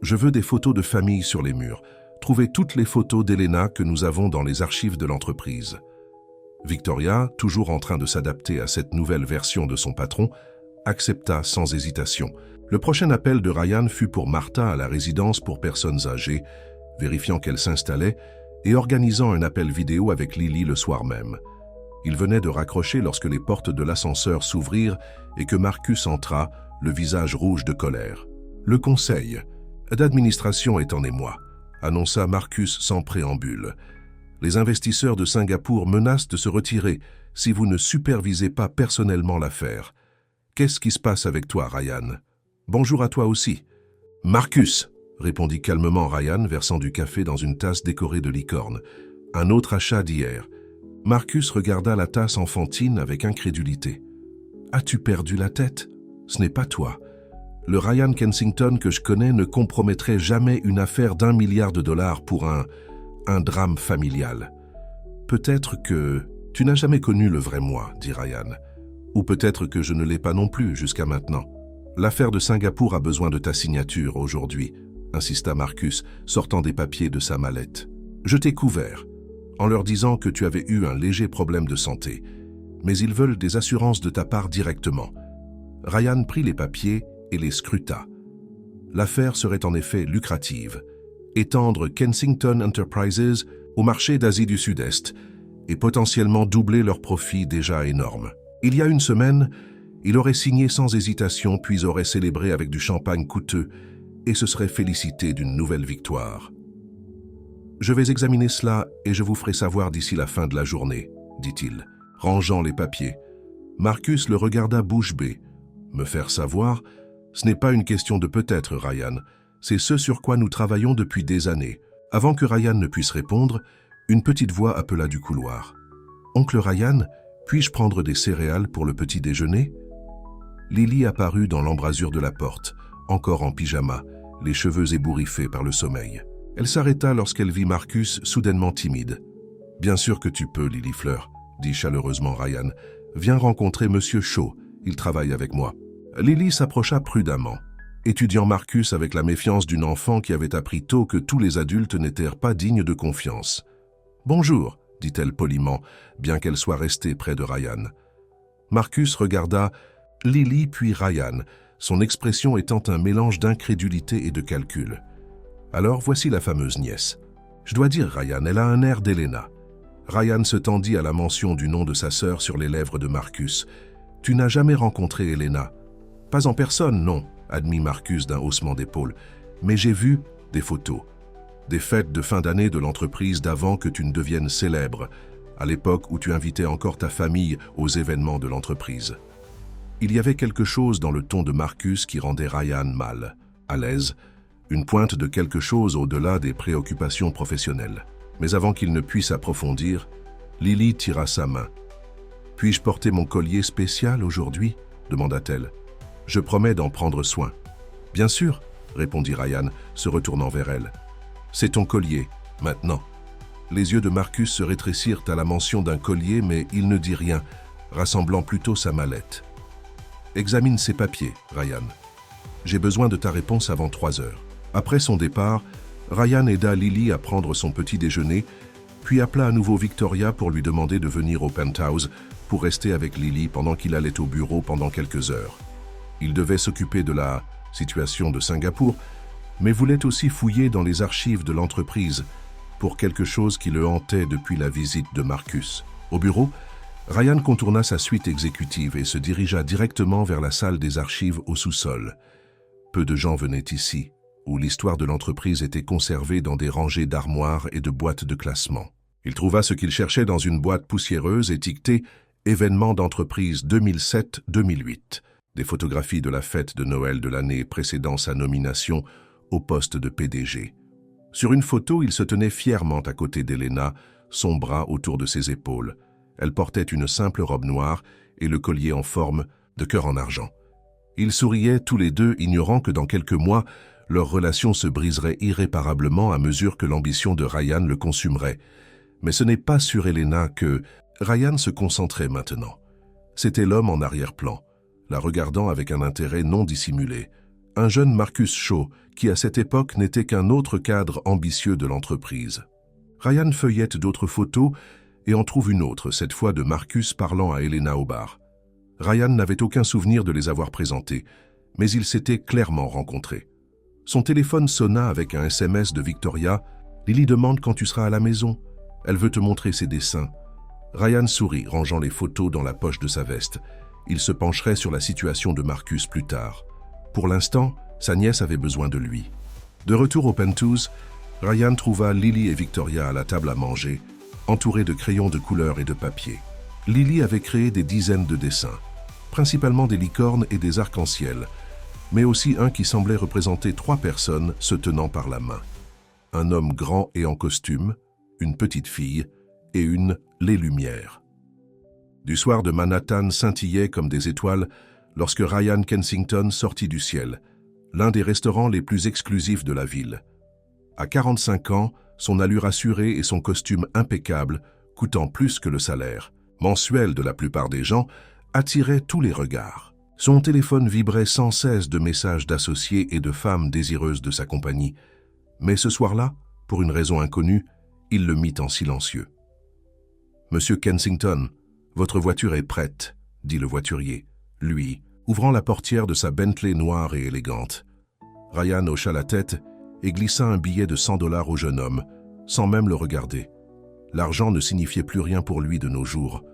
Je veux des photos de famille sur les murs. Trouvez toutes les photos d'Helena que nous avons dans les archives de l'entreprise. » Victoria, toujours en train de s'adapter à cette nouvelle version de son patron, accepta sans hésitation. Le prochain appel de Ryan fut pour Martha à la résidence pour personnes âgées, vérifiant qu'elle s'installait et organisant un appel vidéo avec Lily le soir même. Il venait de raccrocher lorsque les portes de l'ascenseur s'ouvrirent et que Marcus entra, le visage rouge de colère. « Le conseil d'administration est en émoi », annonça Marcus sans préambule. « Les investisseurs de Singapour menacent de se retirer si vous ne supervisez pas personnellement l'affaire. Qu'est-ce qui se passe avec toi, Ryan? Bonjour à toi aussi. »« Marcus !» répondit calmement Ryan, versant du café dans une tasse décorée de licorne. « Un autre achat d'hier. » Marcus regarda la tasse enfantine avec incrédulité. « As-tu perdu la tête? Ce n'est pas toi. Le Ryan Kensington que je connais ne compromettrait jamais une affaire d'1 milliard de dollars pour un drame familial. Peut-être que tu n'as jamais connu le vrai moi, dit Ryan. Ou peut-être que je ne l'ai pas non plus jusqu'à maintenant. L'affaire de Singapour a besoin de ta signature aujourd'hui, insista Marcus, sortant des papiers de sa mallette. Je t'ai couvert, en leur disant que tu avais eu un léger problème de santé, mais ils veulent des assurances de ta part directement. Ryan prit les papiers et les scruta. L'affaire serait en effet lucrative. Étendre Kensington Enterprises au marché d'Asie du Sud-Est et potentiellement doubler leurs profits déjà énormes. Il y a une semaine, il aurait signé sans hésitation puis aurait célébré avec du champagne coûteux et se serait félicité d'une nouvelle victoire. « Je vais examiner cela et je vous ferai savoir d'ici la fin de la journée, » dit-il, rangeant les papiers. Marcus le regarda bouche bée. « Me faire savoir, ce n'est pas une question de peut-être, Ryan. C'est ce sur quoi nous travaillons depuis des années. » Avant que Ryan ne puisse répondre, une petite voix appela du couloir. « Oncle Ryan, puis-je prendre des céréales pour le petit déjeuner ?» Lily apparut dans l'embrasure de la porte, encore en pyjama, les cheveux ébouriffés par le sommeil. Elle s'arrêta lorsqu'elle vit Marcus soudainement timide. « Bien sûr que tu peux, Lily Fleur, » dit chaleureusement Ryan. « Viens rencontrer Monsieur Shaw, il travaille avec moi. » Lily s'approcha prudemment, étudiant Marcus avec la méfiance d'une enfant qui avait appris tôt que tous les adultes n'étaient pas dignes de confiance. « Bonjour, » dit-elle poliment, bien qu'elle soit restée près de Ryan. Marcus regarda Lily puis Ryan, son expression étant un mélange d'incrédulité et de calcul. Alors voici la fameuse nièce. Je dois dire, Ryan, elle a un air d'Helena. Ryan se tendit à la mention du nom de sa sœur sur les lèvres de Marcus. Tu n'as jamais rencontré Helena? Pas en personne, non, admit Marcus d'un haussement d'épaule. Mais j'ai vu des photos. Des fêtes de fin d'année de l'entreprise d'avant que tu ne deviennes célèbre, à l'époque où tu invitais encore ta famille aux événements de l'entreprise. Il y avait quelque chose dans le ton de Marcus qui rendait Ryan mal, à l'aise, une pointe de quelque chose au-delà des préoccupations professionnelles. Mais avant qu'il ne puisse approfondir, Lily tira sa main. « Puis-je porter mon collier spécial aujourd'hui » demanda-t-elle. « Je promets d'en prendre soin. »« Bien sûr » répondit Ryan, se retournant vers elle. « C'est ton collier, maintenant. » Les yeux de Marcus se rétrécirent à la mention d'un collier, mais il ne dit rien, rassemblant plutôt sa mallette. « Examine ces papiers, Ryan. J'ai besoin de ta réponse avant 3 heures. » Après son départ, Ryan aida Lily à prendre son petit déjeuner, puis appela à nouveau Victoria pour lui demander de venir au penthouse pour rester avec Lily pendant qu'il allait au bureau pendant quelques heures. Il devait s'occuper de la situation de Singapour, mais voulait aussi fouiller dans les archives de l'entreprise pour quelque chose qui le hantait depuis la visite de Marcus. Au bureau, Ryan contourna sa suite exécutive et se dirigea directement vers la salle des archives au sous-sol. Peu de gens venaient ici, où l'histoire de l'entreprise était conservée dans des rangées d'armoires et de boîtes de classement. Il trouva ce qu'il cherchait dans une boîte poussiéreuse étiquetée « Événements d'entreprise 2007-2008 », des photographies de la fête de Noël de l'année précédant sa nomination au poste de PDG. Sur une photo, il se tenait fièrement à côté d'Elena, son bras autour de ses épaules. Elle portait une simple robe noire et le collier en forme de cœur en argent. Ils souriaient tous les deux, ignorant que dans quelques mois, leur relation se briserait irréparablement à mesure que l'ambition de Ryan le consumerait. Mais ce n'est pas sur Elena que Ryan se concentrait maintenant. C'était l'homme en arrière-plan, la regardant avec un intérêt non dissimulé. Un jeune Marcus Shaw, qui à cette époque n'était qu'un autre cadre ambitieux de l'entreprise. Ryan feuillette d'autres photos et en trouve une autre, cette fois de Marcus parlant à Elena au bar. Ryan n'avait aucun souvenir de les avoir présentés, mais ils s'étaient clairement rencontrés. Son téléphone sonna avec un SMS de Victoria. « Lily demande quand tu seras à la maison. Elle veut te montrer ses dessins. » Ryan sourit, rangeant les photos dans la poche de sa veste. Il se pencherait sur la situation de Marcus plus tard. Pour l'instant, sa nièce avait besoin de lui. De retour au Penthouse, Ryan trouva Lily et Victoria à la table à manger, entourés de crayons de couleur et de papier. Lily avait créé des dizaines de dessins, principalement des licornes et des arcs-en-ciel, mais aussi un qui semblait représenter 3 personnes se tenant par la main. Un homme grand et en costume, une petite fille et une « Les Lumières ». Du soir de Manhattan scintillait comme des étoiles lorsque Ryan Kensington sortit du ciel, l'un des restaurants les plus exclusifs de la ville. À 45 ans, son allure assurée et son costume impeccable, coûtant plus que le salaire mensuel de la plupart des gens, attiraient tous les regards. Son téléphone vibrait sans cesse de messages d'associés et de femmes désireuses de sa compagnie. Mais ce soir-là, pour une raison inconnue, il le mit en silencieux. « Monsieur Kensington, votre voiture est prête, » dit le voiturier, lui, ouvrant la portière de sa Bentley noire et élégante. Ryan hocha la tête et glissa un billet de $100 au jeune homme, sans même le regarder. L'argent ne signifiait plus rien pour lui de nos jours.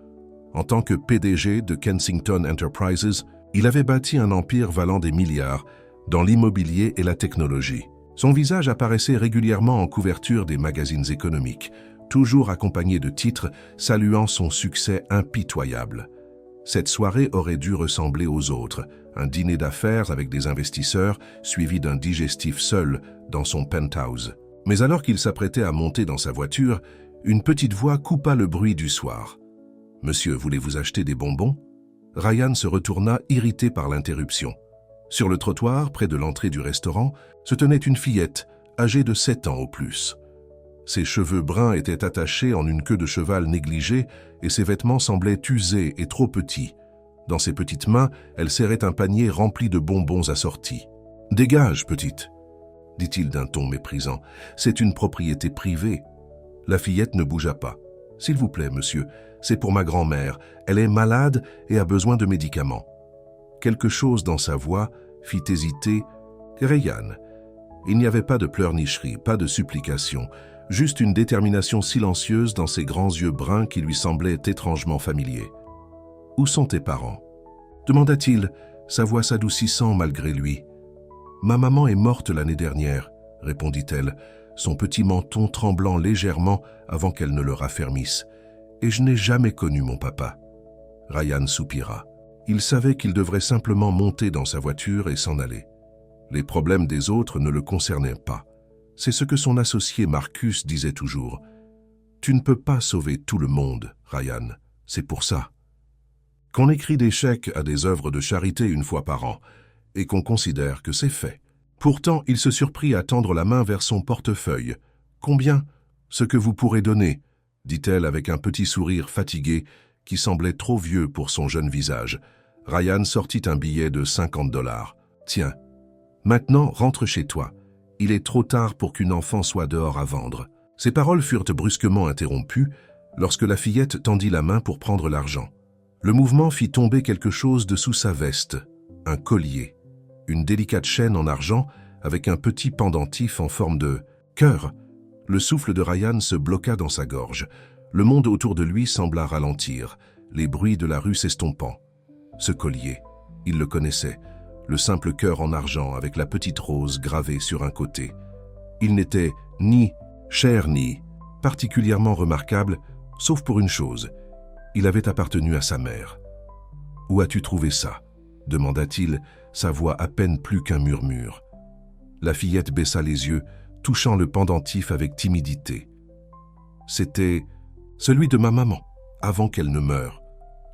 En tant que PDG de Kensington Enterprises, il avait bâti un empire valant des milliards dans l'immobilier et la technologie. Son visage apparaissait régulièrement en couverture des magazines économiques, toujours accompagné de titres saluant son succès impitoyable. Cette soirée aurait dû ressembler aux autres, un dîner d'affaires avec des investisseurs suivi d'un digestif seul dans son penthouse. Mais alors qu'il s'apprêtait à monter dans sa voiture, une petite voix coupa le bruit du soir. « Monsieur, voulez-vous acheter des bonbons ?» Ryan se retourna irrité par l'interruption. Sur le trottoir, près de l'entrée du restaurant, se tenait une fillette, âgée de 7 ans au plus. Ses cheveux bruns étaient attachés en une queue de cheval négligée et ses vêtements semblaient usés et trop petits. Dans ses petites mains, elle serrait un panier rempli de bonbons assortis. « Dégage, petite !» dit-il d'un ton méprisant. « C'est une propriété privée. » La fillette ne bougea pas. « S'il vous plaît, monsieur, c'est pour ma grand-mère. Elle est malade et a besoin de médicaments. » Quelque chose dans sa voix fit hésiter Ryan. Il n'y avait pas de pleurnicherie, pas de supplication, juste une détermination silencieuse dans ses grands yeux bruns qui lui semblaient étrangement familiers. « Où sont tes parents ?» demanda-t-il, sa voix s'adoucissant malgré lui. « Ma maman est morte l'année dernière, » répondit-elle, son petit menton tremblant légèrement avant qu'elle ne le raffermisse. « Et je n'ai jamais connu mon papa. » Ryan soupira. Il savait qu'il devrait simplement monter dans sa voiture et s'en aller. Les problèmes des autres ne le concernaient pas. C'est ce que son associé Marcus disait toujours. « Tu ne peux pas sauver tout le monde, Ryan. C'est pour ça. » Qu'on écrit des chèques à des œuvres de charité une fois par an et qu'on considère que c'est fait. Pourtant, il se surprit à tendre la main vers son portefeuille. « Combien ? Ce que vous pourrez donner ?» dit-elle avec un petit sourire fatigué qui semblait trop vieux pour son jeune visage. Ryan sortit un billet de $50. « Tiens, maintenant rentre chez toi. Il est trop tard pour qu'une enfant soit dehors à vendre. » Ses paroles furent brusquement interrompues lorsque la fillette tendit la main pour prendre l'argent. Le mouvement fit tomber quelque chose dessous sa veste, un collier, une délicate chaîne en argent avec un petit pendentif en forme de cœur. Le souffle de Ryan se bloqua dans sa gorge. Le monde autour de lui sembla ralentir. les bruits de la rue s'estompant. Ce collier, il le connaissait, le simple cœur en argent avec la petite rose gravée sur un côté. Il n'était ni cher ni particulièrement remarquable, sauf pour une chose, il avait appartenu à sa mère. « Où as-tu trouvé ça ?» demanda-t-il, sa voix à peine plus qu'un murmure. La fillette baissa les yeux, touchant le pendentif avec timidité. « C'était celui de ma maman, avant qu'elle ne meure. »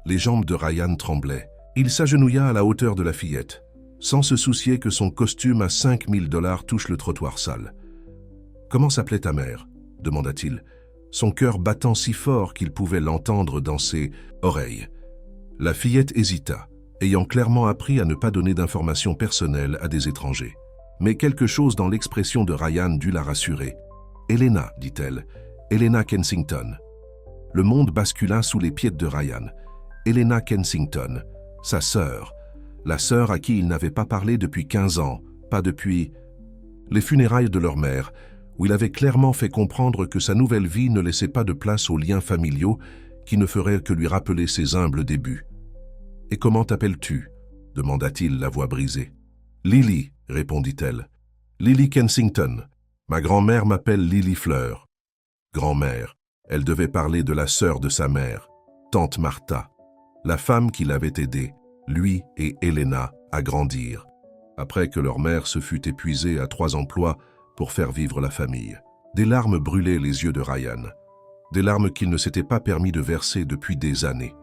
Les jambes de Ryan tremblaient. Il s'agenouilla à la hauteur de la fillette, sans se soucier que son costume à 5 000 $ touche le trottoir sale. « Comment s'appelait ta mère ?» demanda-t-il, son cœur battant si fort qu'il pouvait l'entendre dans ses oreilles. La fillette hésita, ayant clairement appris à ne pas donner d'informations personnelles à des étrangers. Mais quelque chose dans l'expression de Ryan dut la rassurer. « Helena, dit-elle, Helena Kensington. » Le monde bascula sous les pieds de Ryan. Helena Kensington, sa sœur, la sœur à qui il n'avait pas parlé depuis 15 ans, pas depuis les funérailles de leur mère, où il avait clairement fait comprendre que sa nouvelle vie ne laissait pas de place aux liens familiaux qui ne feraient que lui rappeler ses humbles débuts. « Et comment t'appelles-tu » demanda-t-il, la voix brisée. « Lily, répondit-elle. « Lily Kensington. Ma grand-mère m'appelle Lily Fleur. » Grand-mère, elle devait parler de la sœur de sa mère, tante Martha, la femme qui l'avait aidé, lui et Helena, à grandir, après que leur mère se fût épuisée à 3 emplois pour faire vivre la famille. Des larmes brûlaient les yeux de Ryan, des larmes qu'il ne s'était pas permis de verser depuis des années.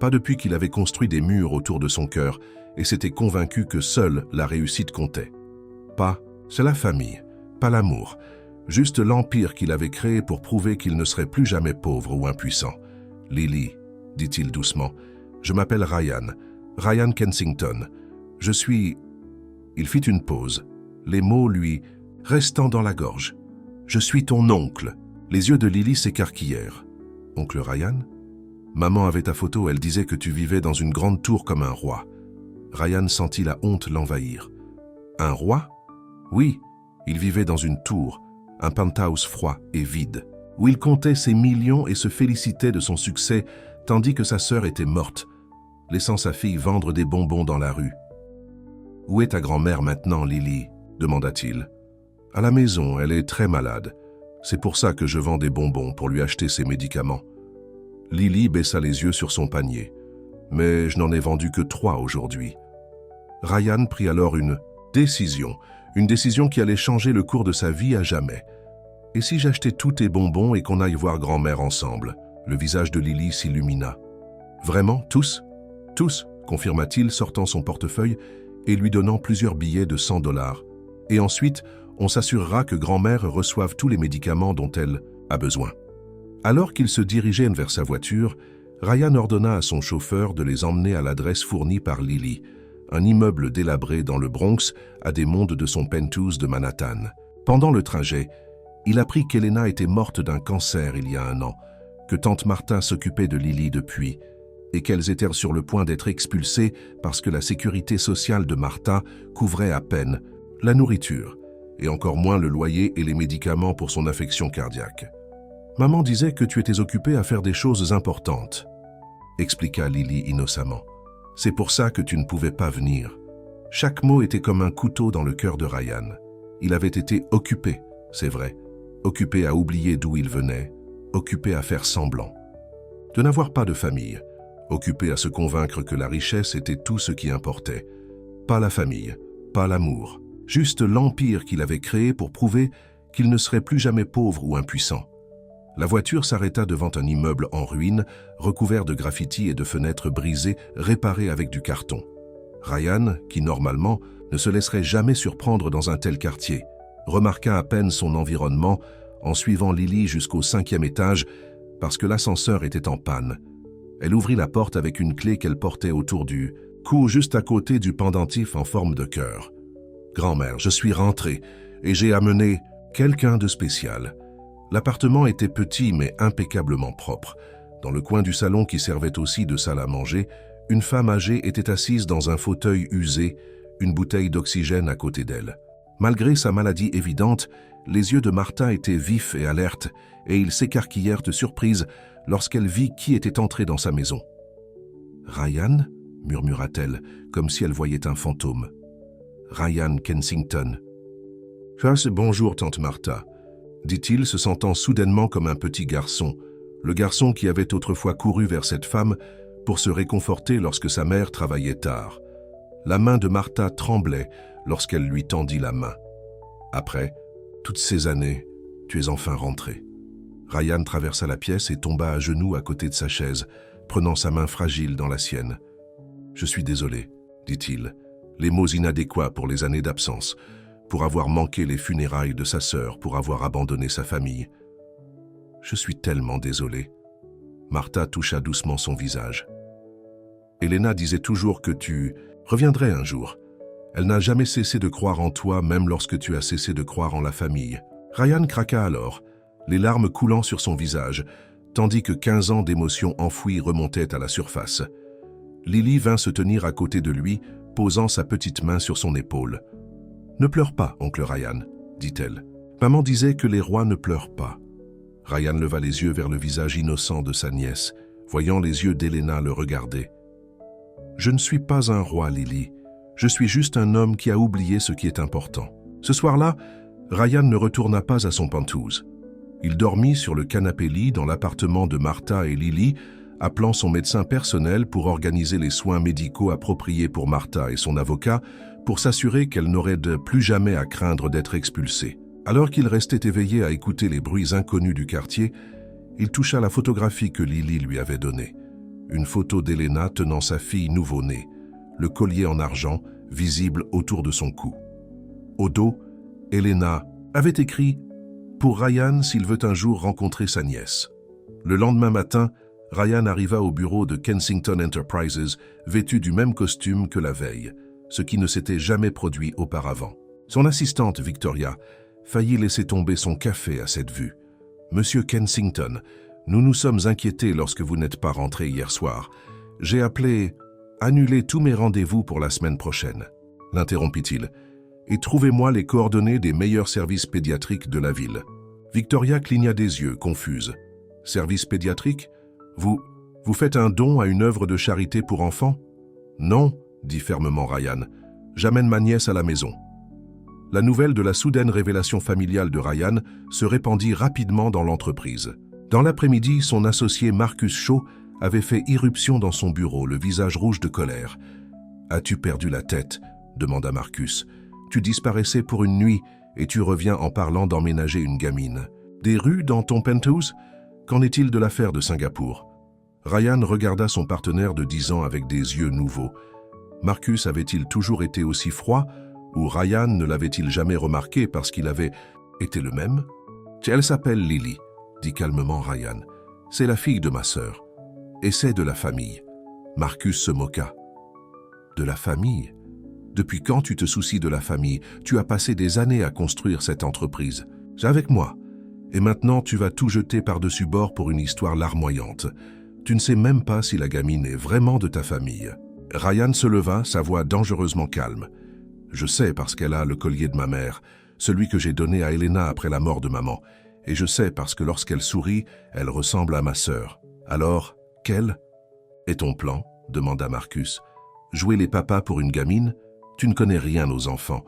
Pas depuis qu'il avait construit des murs autour de son cœur et s'était convaincu que seule la réussite comptait. Pas, c'est la famille, pas l'amour, juste l'empire qu'il avait créé pour prouver qu'il ne serait plus jamais pauvre ou impuissant. « Lily, dit-il doucement, je m'appelle Ryan, Ryan Kensington. Je suis... » Il fit une pause, les mots lui restant dans la gorge. « Je suis ton oncle. » Les yeux de Lily s'écarquillèrent. « Oncle Ryan ?» Maman avait ta photo, elle disait que tu vivais dans une grande tour comme un roi. Ryan sentit la honte l'envahir. Un roi? Oui, il vivait dans une tour, un penthouse froid et vide, où il comptait ses millions et se félicitait de son succès, tandis que sa sœur était morte, laissant sa fille vendre des bonbons dans la rue. « Où est ta grand-mère maintenant, Lily ?» demanda-t-il. « À la maison, elle est très malade. C'est pour ça que je vends des bonbons pour lui acheter ses médicaments. » Lily baissa les yeux sur son panier. « Mais je n'en ai vendu que 3 aujourd'hui. » Ryan prit alors une décision qui allait changer le cours de sa vie à jamais. « Et si j'achetais tous tes bonbons et qu'on aille voir grand-mère ensemble ?» Le visage de Lily s'illumina. « Vraiment, tous ?»« Tous, confirma-t-il, sortant son portefeuille et lui donnant plusieurs billets de 100 $. Et ensuite, on s'assurera que grand-mère reçoive tous les médicaments dont elle a besoin. » Alors qu'il se dirigeait vers sa voiture, Ryan ordonna à son chauffeur de les emmener à l'adresse fournie par Lily, un immeuble délabré dans le Bronx à des mondes de son penthouse de Manhattan. Pendant le trajet, il apprit qu'Helena était morte d'un cancer il y a 1 an, que tante Martha s'occupait de Lily depuis, et qu'elles étaient sur le point d'être expulsées parce que la sécurité sociale de Martha couvrait à peine la nourriture, et encore moins le loyer et les médicaments pour son affection cardiaque. « Maman disait que tu étais occupée à faire des choses importantes, » expliqua Lily innocemment. « C'est pour ça que tu ne pouvais pas venir. » Chaque mot était comme un couteau dans le cœur de Ryan. Il avait été occupé, c'est vrai, occupé à oublier d'où il venait, occupé à faire semblant. De n'avoir pas de famille, occupé à se convaincre que la richesse était tout ce qui importait. Pas la famille, pas l'amour, juste l'empire qu'il avait créé pour prouver qu'il ne serait plus jamais pauvre ou impuissant. La voiture s'arrêta devant un immeuble en ruine, recouvert de graffitis et de fenêtres brisées, réparées avec du carton. Ryan, qui normalement ne se laisserait jamais surprendre dans un tel quartier, remarqua à peine son environnement en suivant Lily jusqu'au 5e étage parce que l'ascenseur était en panne. Elle ouvrit la porte avec une clé qu'elle portait autour du cou juste à côté du pendentif en forme de cœur. « Grand-mère, je suis rentrée et j'ai amené quelqu'un de spécial. » L'appartement était petit mais impeccablement propre. Dans le coin du salon qui servait aussi de salle à manger, une femme âgée était assise dans un fauteuil usé, une bouteille d'oxygène à côté d'elle. Malgré sa maladie évidente, les yeux de Martha étaient vifs et alertes, et ils s'écarquillèrent de surprise lorsqu'elle vit qui était entré dans sa maison. Ryan murmura-t-elle, comme si elle voyait un fantôme. Ryan Kensington. Bonjour, tante Martha, dit-il, se sentant soudainement comme un petit garçon, le garçon qui avait autrefois couru vers cette femme pour se réconforter lorsque sa mère travaillait tard. La main de Martha tremblait lorsqu'elle lui tendit la main. Après toutes ces années, tu es enfin rentré. Ryan traversa la pièce et tomba à genoux à côté de sa chaise, prenant sa main fragile dans la sienne. « Je suis désolé, dit-il, les mots inadéquats pour les années d'absence, pour avoir manqué les funérailles de sa sœur, pour avoir abandonné sa famille. Je suis tellement désolé. » Martha toucha doucement son visage. « Elena disait toujours que tu reviendrais un jour. Elle n'a jamais cessé de croire en toi, même lorsque tu as cessé de croire en la famille. » Ryan craqua alors, les larmes coulant sur son visage, tandis que 15 ans d'émotions enfouies remontaient à la surface. Lily vint se tenir à côté de lui, posant sa petite main sur son épaule. « Ne pleure pas, oncle Ryan, dit-elle. Maman disait que les rois ne pleurent pas. » Ryan leva les yeux vers le visage innocent de sa nièce, voyant les yeux d'Elena le regarder. « Je ne suis pas un roi, Lily. Je suis juste un homme qui a oublié ce qui est important. » Ce soir-là, Ryan ne retourna pas à son penthouse. Il dormit sur le canapé-lit dans l'appartement de Martha et Lily, appelant son médecin personnel pour organiser les soins médicaux appropriés pour Martha et son avocat, pour s'assurer qu'elle n'aurait plus jamais à craindre d'être expulsée. Alors qu'il restait éveillé à écouter les bruits inconnus du quartier, il toucha la photographie que Lily lui avait donnée. Une photo d'Elena tenant sa fille nouveau-née, le collier en argent visible autour de son cou. Au dos, Elena avait écrit « Pour Ryan s'il veut un jour rencontrer sa nièce ». Le lendemain matin, Ryan arriva au bureau de Kensington Enterprises vêtu du même costume que la veille, ce qui ne s'était jamais produit auparavant. Son assistante, Victoria, faillit laisser tomber son café à cette vue. « Monsieur Kensington, nous nous sommes inquiétés lorsque vous n'êtes pas rentré hier soir. J'ai appelé « Annuler tous mes rendez-vous pour la semaine prochaine », l'interrompit-il, « et trouvez-moi les coordonnées des meilleurs services pédiatriques de la ville. » Victoria cligna des yeux, confuse. « Service pédiatrique ? Vous faites un don à une œuvre de charité pour enfants ? » « Non, » dit fermement Ryan. « J'amène ma nièce à la maison. » La nouvelle de la soudaine révélation familiale de Ryan se répandit rapidement dans l'entreprise. Dans l'après-midi, son associé Marcus Shaw avait fait irruption dans son bureau, le visage rouge de colère. « As-tu perdu la tête ?» demanda Marcus. « Tu disparaissais pour une nuit et tu reviens en parlant d'emménager une gamine. Des rues dans ton penthouse ? Qu'en est-il de l'affaire de Singapour ?» Ryan regarda son partenaire de 10 ans avec des yeux nouveaux. Marcus avait-il toujours été aussi froid ou Ryan ne l'avait-il jamais remarqué parce qu'il avait été le même ? « Elle s'appelle Lily, » dit calmement Ryan. « C'est la fille de ma sœur. Et c'est de la famille. » Marcus se moqua. « De la famille ? Depuis quand tu te soucies de la famille ? Tu as passé des années à construire cette entreprise. C'est avec moi. Et maintenant tu vas tout jeter par-dessus bord pour une histoire larmoyante. Tu ne sais même pas si la gamine est vraiment de ta famille. » Ryan se leva, sa voix dangereusement calme. « Je sais parce qu'elle a le collier de ma mère, celui que j'ai donné à Elena après la mort de maman. Et je sais parce que lorsqu'elle sourit, elle ressemble à ma sœur. Alors, quel est ton plan ?» demanda Marcus. « Jouer les papas pour une gamine ? Tu ne connais rien aux enfants.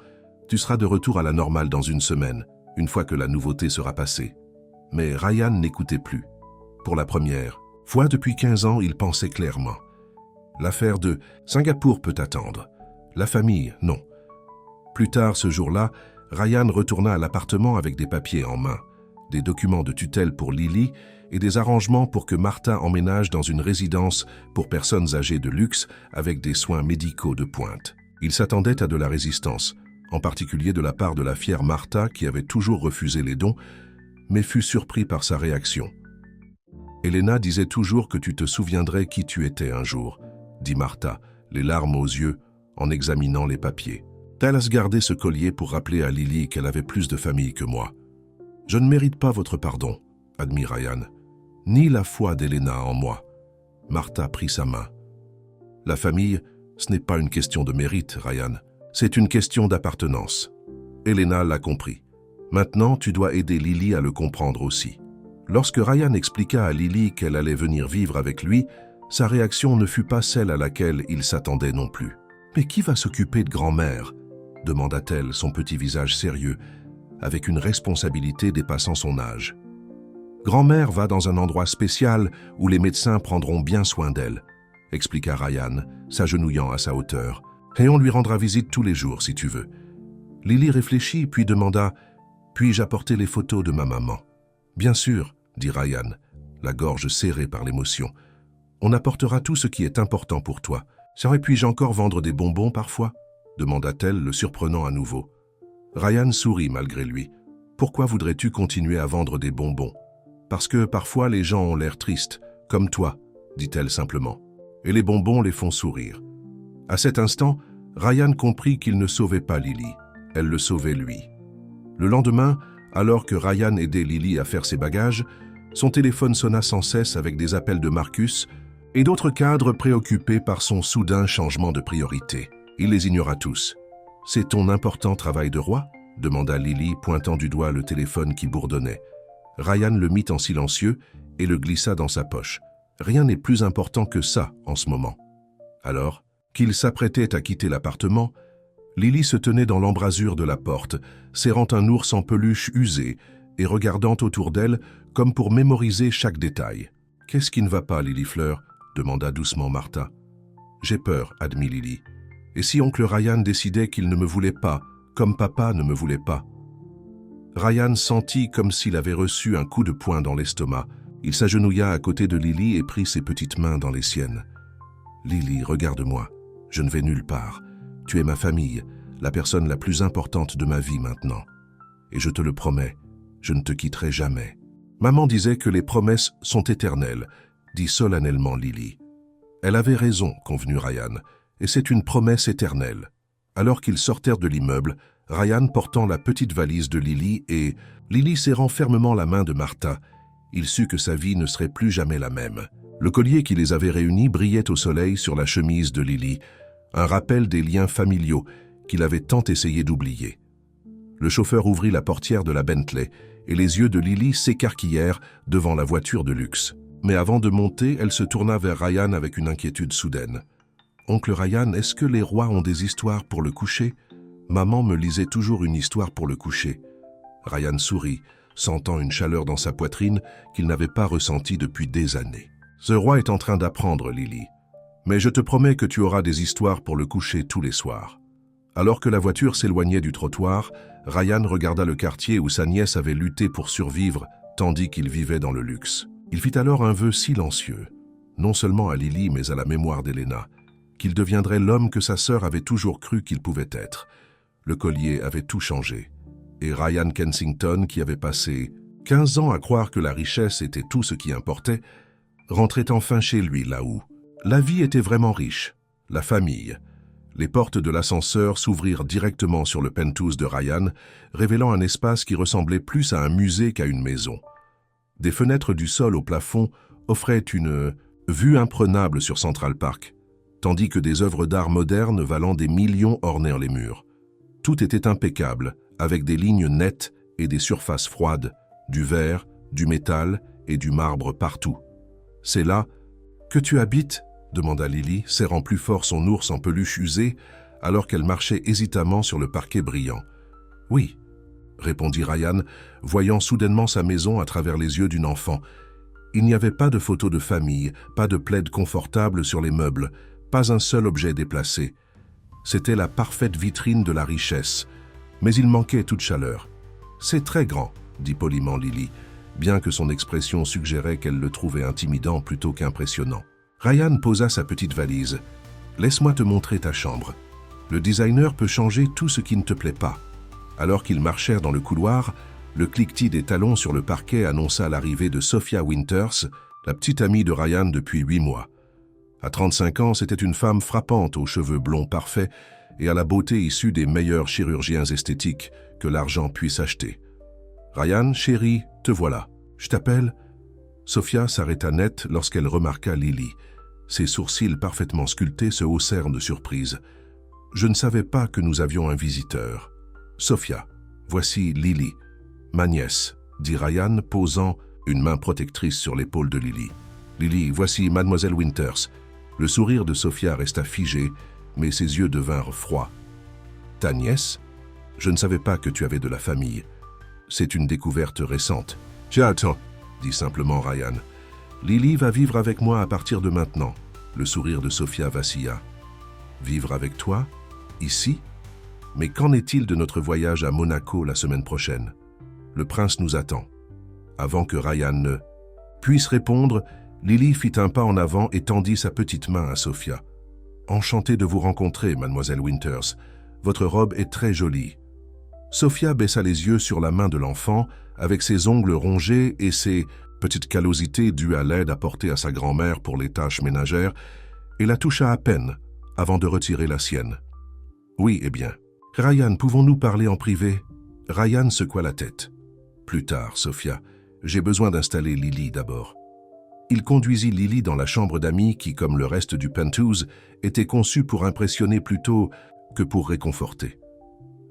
Tu seras de retour à la normale dans une semaine, une fois que la nouveauté sera passée. » Mais Ryan n'écoutait plus. Pour la première fois depuis 15 ans, il pensait clairement. L'affaire de Singapour peut attendre. La famille, non. Plus tard ce jour-là, Ryan retourna à l'appartement avec des papiers en main, des documents de tutelle pour Lily et des arrangements pour que Martha emménage dans une résidence pour personnes âgées de luxe avec des soins médicaux de pointe. Il s'attendait à de la résistance, en particulier de la part de la fière Martha qui avait toujours refusé les dons, mais fut surpris par sa réaction. « Elena disait toujours que tu te souviendrais qui tu étais un jour, » dit Martha, les larmes aux yeux, en examinant les papiers. « T'as gardé ce collier pour rappeler à Lily qu'elle avait plus de famille que moi. »« Je ne mérite pas votre pardon, » admit Ryan, « ni la foi d'Elena en moi. » Martha prit sa main. « La famille, ce n'est pas une question de mérite, Ryan. C'est une question d'appartenance. » Elena l'a compris. Maintenant, tu dois aider Lily à le comprendre aussi. Lorsque Ryan expliqua à Lily qu'elle allait venir vivre avec lui, Ryan ne la comprendra pas. « Je ne mérite pas votre pardon, » admit Ryan, « ni la foi d'Elena en moi. » Martha prit sa main. « La famille, ce n'est pas une question de mérite, Ryan. C'est une question d'appartenance. » Elena l'a compris. Maintenant, tu dois aider Lily à le comprendre aussi. Lorsque Ryan expliqua à Lily qu'elle allait venir vivre avec lui, Sa réaction ne fut pas celle à laquelle il s'attendait non plus. « Mais qui va s'occuper de grand-mère » demanda-t-elle, son petit visage sérieux, avec une responsabilité dépassant son âge. « Grand-mère va dans un endroit spécial où les médecins prendront bien soin d'elle, » expliqua Ryan, s'agenouillant à sa hauteur. « Et on lui rendra visite tous les jours, si tu veux. » Lily réfléchit, puis demanda « Puis-je apporter les photos de ma maman ?»« Bien sûr, » dit Ryan, la gorge serrée par l'émotion. « On apportera tout ce qui est important pour toi. »« Puis-je encore vendre des bonbons parfois ?» demanda-t-elle, le surprenant à nouveau. Ryan sourit malgré lui. « Pourquoi voudrais-tu continuer à vendre des bonbons ?»« Parce que parfois les gens ont l'air tristes, comme toi, » dit-elle simplement. « Et les bonbons les font sourire. » À cet instant, Ryan comprit qu'il ne sauvait pas Lily. Elle le sauvait lui. Le lendemain, alors que Ryan aidait Lily à faire ses bagages, son téléphone sonna sans cesse avec des appels de Marcus et d'autres cadres préoccupés par son soudain changement de priorité. Il les ignora tous. « C'est ton important travail de roi ?» demanda Lily, pointant du doigt le téléphone qui bourdonnait. Ryan le mit en silencieux et le glissa dans sa poche. Rien n'est plus important que ça en ce moment. Alors, qu'il s'apprêtait à quitter l'appartement, Lily se tenait dans l'embrasure de la porte, serrant un ours en peluche usé et regardant autour d'elle comme pour mémoriser chaque détail. « Qu'est-ce qui ne va pas, Lily Fleur ?» demanda doucement Martha. « J'ai peur, » admit Lily. « Et si oncle Ryan décidait qu'il ne me voulait pas, comme papa ne me voulait pas ?» Ryan sentit comme s'il avait reçu un coup de poing dans l'estomac. Il s'agenouilla à côté de Lily et prit ses petites mains dans les siennes. « Lily, regarde-moi. Je ne vais nulle part. Tu es ma famille, la personne la plus importante de ma vie maintenant. Et je te le promets, je ne te quitterai jamais. » « Maman disait que les promesses sont éternelles, » dit solennellement Lily. « Elle avait raison, convenu Ryan, et c'est une promesse éternelle. » Alors qu'ils sortirent de l'immeuble, Ryan portant la petite valise de Lily et Lily serrant fermement la main de Martha, il sut que sa vie ne serait plus jamais la même. Le collier qui les avait réunis brillait au soleil sur la chemise de Lily, un rappel des liens familiaux qu'il avait tant essayé d'oublier. Le chauffeur ouvrit la portière de la Bentley et les yeux de Lily s'écarquillèrent devant la voiture de luxe. Mais avant de monter, elle se tourna vers Ryan avec une inquiétude soudaine. « Oncle Ryan, est-ce que les rois ont des histoires pour le coucher ? Maman me lisait toujours une histoire pour le coucher. » Ryan sourit, sentant une chaleur dans sa poitrine qu'il n'avait pas ressentie depuis des années. « Ce roi est en train d'apprendre, Lily. Mais je te promets que tu auras des histoires pour le coucher tous les soirs. » Alors que la voiture s'éloignait du trottoir, Ryan regarda le quartier où sa nièce avait lutté pour survivre tandis qu'il vivait dans le luxe. Il fit alors un vœu silencieux, non seulement à Lily mais à la mémoire d'Elena, qu'il deviendrait l'homme que sa sœur avait toujours cru qu'il pouvait être. Le collier avait tout changé. Et Ryan Kensington, qui avait passé 15 ans à croire que la richesse était tout ce qui importait, rentrait enfin chez lui là où la vie était vraiment riche, la famille. Les portes de l'ascenseur s'ouvrirent directement sur le penthouse de Ryan, révélant un espace qui ressemblait plus à un musée qu'à une maison. Des fenêtres du sol au plafond offraient une vue imprenable sur Central Park, tandis que des œuvres d'art modernes valant des millions ornèrent les murs. Tout était impeccable, avec des lignes nettes et des surfaces froides, du verre, du métal et du marbre partout. « C'est là que tu habites ?» demanda Lily, serrant plus fort son ours en peluche usé, alors qu'elle marchait hésitamment sur le parquet brillant. « Oui, » répondit Ryan, voyant soudainement sa maison à travers les yeux d'une enfant. Il n'y avait pas de photos de famille, pas de plaid confortable sur les meubles, pas un seul objet déplacé. C'était la parfaite vitrine de la richesse, mais il manquait toute chaleur. « C'est très grand, » dit poliment Lily, bien que son expression suggérait qu'elle le trouvait intimidant plutôt qu'impressionnant. Ryan posa sa petite valise. « Laisse-moi te montrer ta chambre. Le designer peut changer tout ce qui ne te plaît pas. » Alors qu'ils marchèrent dans le couloir, le cliquetis des talons sur le parquet annonça l'arrivée de Sophia Winters, la petite amie de Ryan depuis 8 mois. À 35 ans, c'était une femme frappante aux cheveux blonds parfaits et à la beauté issue des meilleurs chirurgiens esthétiques que l'argent puisse acheter. « Ryan, chérie, te voilà. Je t'appelle ?» Sophia s'arrêta net lorsqu'elle remarqua Lily. Ses sourcils parfaitement sculptés se haussèrent de surprise. « Je ne savais pas que nous avions un visiteur. »« Sophia, voici Lily, ma nièce, » dit Ryan, posant une main protectrice sur l'épaule de Lily. Lily, voici Mademoiselle Winters. Le sourire de Sophia resta figé, mais ses yeux devinrent froids. Ta nièce? Je ne savais pas que tu avais de la famille. C'est une découverte récente. J'attends, dit simplement Ryan. Lily va vivre avec moi à partir de maintenant. Le sourire de Sophia vacilla. Vivre avec toi? Ici? Mais qu'en est-il de notre voyage à Monaco la semaine prochaine? Le prince nous attend. Avant que Ryan ne puisse répondre, Lily fit un pas en avant et tendit sa petite main à Sophia. « Enchantée de vous rencontrer, mademoiselle Winters. Votre robe est très jolie. » Sophia baissa les yeux sur la main de l'enfant, avec ses ongles rongés et ses petites callosités dues à l'aide apportée à sa grand-mère pour les tâches ménagères, et la toucha à peine, avant de retirer la sienne. « Oui, eh bien. Ryan, pouvons-nous parler en privé ?» Ryan secoua la tête. « Plus tard, Sophia. J'ai besoin d'installer Lily d'abord. » Il conduisit Lily dans la chambre d'amis qui, comme le reste du penthouse, était conçue pour impressionner plutôt que pour réconforter.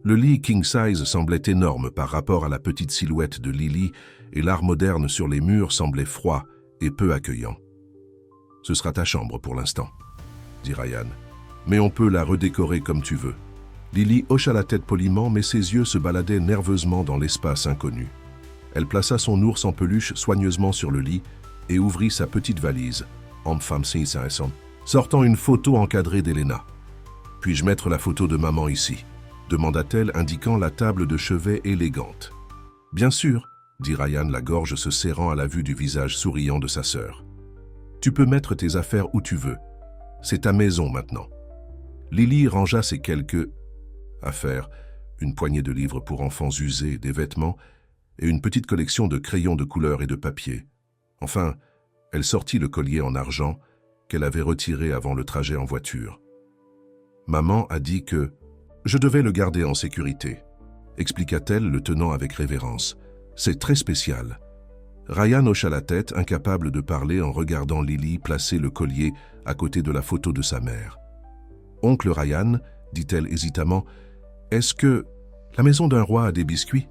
Le lit king-size semblait énorme par rapport à la petite silhouette de Lily et l'art moderne sur les murs semblait froid et peu accueillant. « Ce sera ta chambre pour l'instant, » dit Ryan. « Mais on peut la redécorer comme tu veux. » Lily hocha la tête poliment, mais ses yeux se baladaient nerveusement dans l'espace inconnu. Elle plaça son ours en peluche soigneusement sur le lit et ouvrit sa petite valise, sortant une photo encadrée d'Elena. « Puis-je mettre la photo de maman ici ?» demanda-t-elle, indiquant la table de chevet élégante. « Bien sûr, » dit Ryan, la gorge se serrant à la vue du visage souriant de sa sœur. « Tu peux mettre tes affaires où tu veux. C'est ta maison maintenant. » Lily rangea ses quelques affaires, une poignée de livres pour enfants usés, des vêtements et une petite collection de crayons de couleur et de papier. Enfin, elle sortit le collier en argent qu'elle avait retiré avant le trajet en voiture. Maman a dit que je devais le garder en sécurité, expliqua-t-elle, le tenant avec révérence. C'est très spécial. Ryan hocha la tête, incapable de parler en regardant Lily placer le collier à côté de la photo de sa mère. Oncle Ryan, dit-elle hésitamment, est-ce que la maison d'un roi a des biscuits?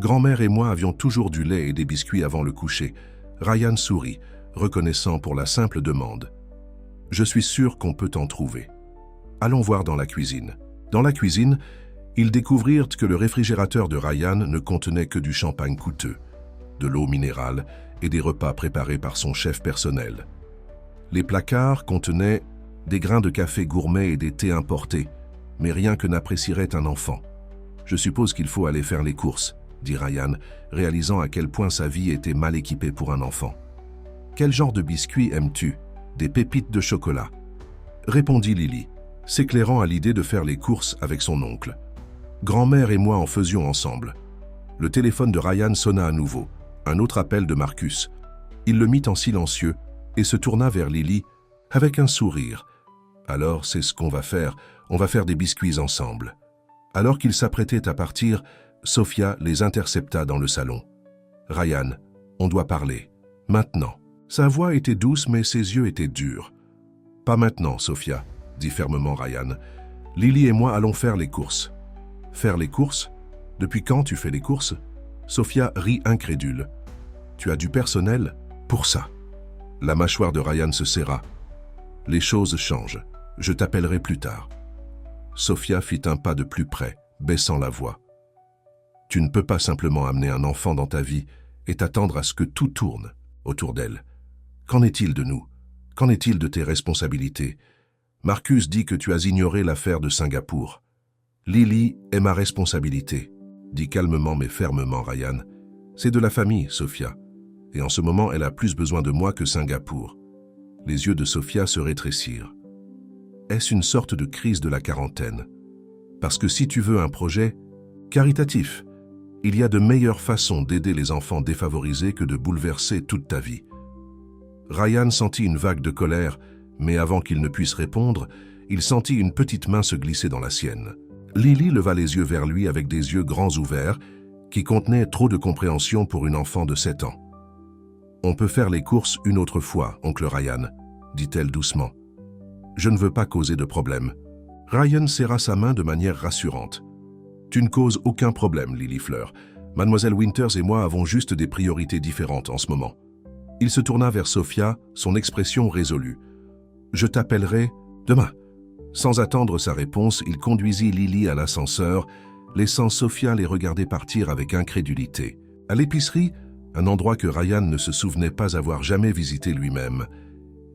Grand-mère et moi avions toujours du lait et des biscuits avant le coucher. Ryan sourit, reconnaissant pour la simple demande. « Je suis sûr qu'on peut en trouver. » Allons voir dans la cuisine. Dans la cuisine, ils découvrirent que le réfrigérateur de Ryan ne contenait que du champagne coûteux, de l'eau minérale et des repas préparés par son chef personnel. Les placards contenaient des grains de café gourmet et des thés importés, mais rien que n'apprécierait un enfant. « Je suppose qu'il faut aller faire les courses, » dit Ryan, réalisant à quel point sa vie était mal équipée pour un enfant. « Quel genre de biscuits aimes-tu? Des pépites de chocolat ?» répondit Lily, s'éclairant à l'idée de faire les courses avec son oncle. Grand-mère et moi en faisions ensemble. Le téléphone de Ryan sonna à nouveau, un autre appel de Marcus. Il le mit en silencieux et se tourna vers Lily avec un sourire. « Alors c'est ce qu'on va faire des biscuits ensemble. » Alors qu'ils s'apprêtaient à partir, Sophia les intercepta dans le salon. « Ryan, on doit parler. Maintenant. » Sa voix était douce, mais ses yeux étaient durs. « Pas maintenant, Sophia, » dit fermement Ryan. « Lily et moi allons faire les courses. »« Faire les courses? Depuis quand tu fais les courses ?» Sophia rit incrédule. « Tu as du personnel pour ça ?» La mâchoire de Ryan se serra. « Les choses changent. Je t'appellerai plus tard. » Sophia fit un pas de plus près, baissant la voix. « Tu ne peux pas simplement amener un enfant dans ta vie et t'attendre à ce que tout tourne autour d'elle. Qu'en est-il de nous? Qu'en est-il de tes responsabilités? Marcus dit que tu as ignoré l'affaire de Singapour. Lily est ma responsabilité, dit calmement mais fermement Ryan. C'est de la famille, Sophia. Et en ce moment, elle a plus besoin de moi que Singapour. » Les yeux de Sophia se rétrécirent. Est-ce une sorte de crise de la quarantaine? Parce que si tu veux un projet caritatif, il y a de meilleures façons d'aider les enfants défavorisés que de bouleverser toute ta vie. Ryan sentit une vague de colère, mais avant qu'il ne puisse répondre, il sentit une petite main se glisser dans la sienne. Lily leva les yeux vers lui avec des yeux grands ouverts, qui contenaient trop de compréhension pour une enfant de 7 ans. « On peut faire les courses une autre fois, oncle Ryan, » dit-elle doucement. « Je ne veux pas causer de problème. » Ryan serra sa main de manière rassurante. « Tu ne causes aucun problème, Lily Fleur. Mademoiselle Winters et moi avons juste des priorités différentes en ce moment. » Il se tourna vers Sofia, son expression résolue. « Je t'appellerai demain. » Sans attendre sa réponse, il conduisit Lily à l'ascenseur, laissant Sofia les regarder partir avec incrédulité. À l'épicerie, un endroit que Ryan ne se souvenait pas avoir jamais visité lui-même,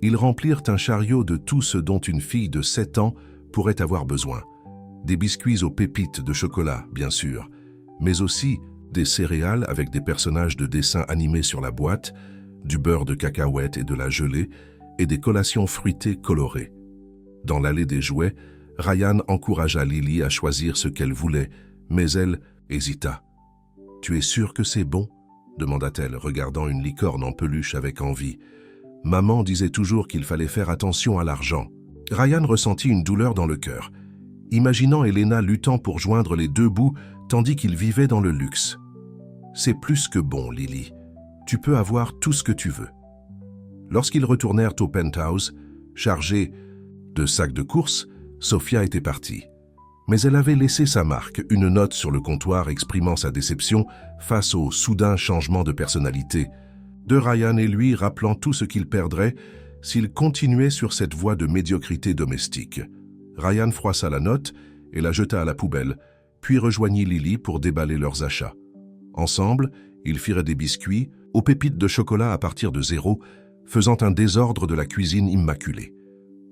ils remplirent un chariot de tout ce dont une fille de 7 ans pourrait avoir besoin. Des biscuits aux pépites de chocolat, bien sûr, mais aussi des céréales avec des personnages de dessins animés sur la boîte, du beurre de cacahuètes et de la gelée, et des collations fruitées colorées. Dans l'allée des jouets, Ryan encouragea Lily à choisir ce qu'elle voulait, mais elle hésita. « Tu es sûre que c'est bon ?» demanda-t-elle, regardant une licorne en peluche avec envie. Maman disait toujours qu'il fallait faire attention à l'argent. Ryan ressentit une douleur dans le cœur, imaginant Elena luttant pour joindre les deux bouts tandis qu'il vivait dans le luxe. « C'est plus que bon, Lily. Tu peux avoir tout ce que tu veux. » Lorsqu'ils retournèrent au penthouse, chargés de sacs de course, Sofia était partie. Mais elle avait laissé sa marque, une note sur le comptoir exprimant sa déception face au soudain changement de personnalité de Ryan et lui rappelant tout ce qu'il perdrait s'il continuait sur cette voie de médiocrité domestique. Ryan froissa la note et la jeta à la poubelle, puis rejoignit Lily pour déballer leurs achats. Ensemble, ils firent des biscuits aux pépites de chocolat à partir de 0, faisant un désordre de la cuisine immaculée.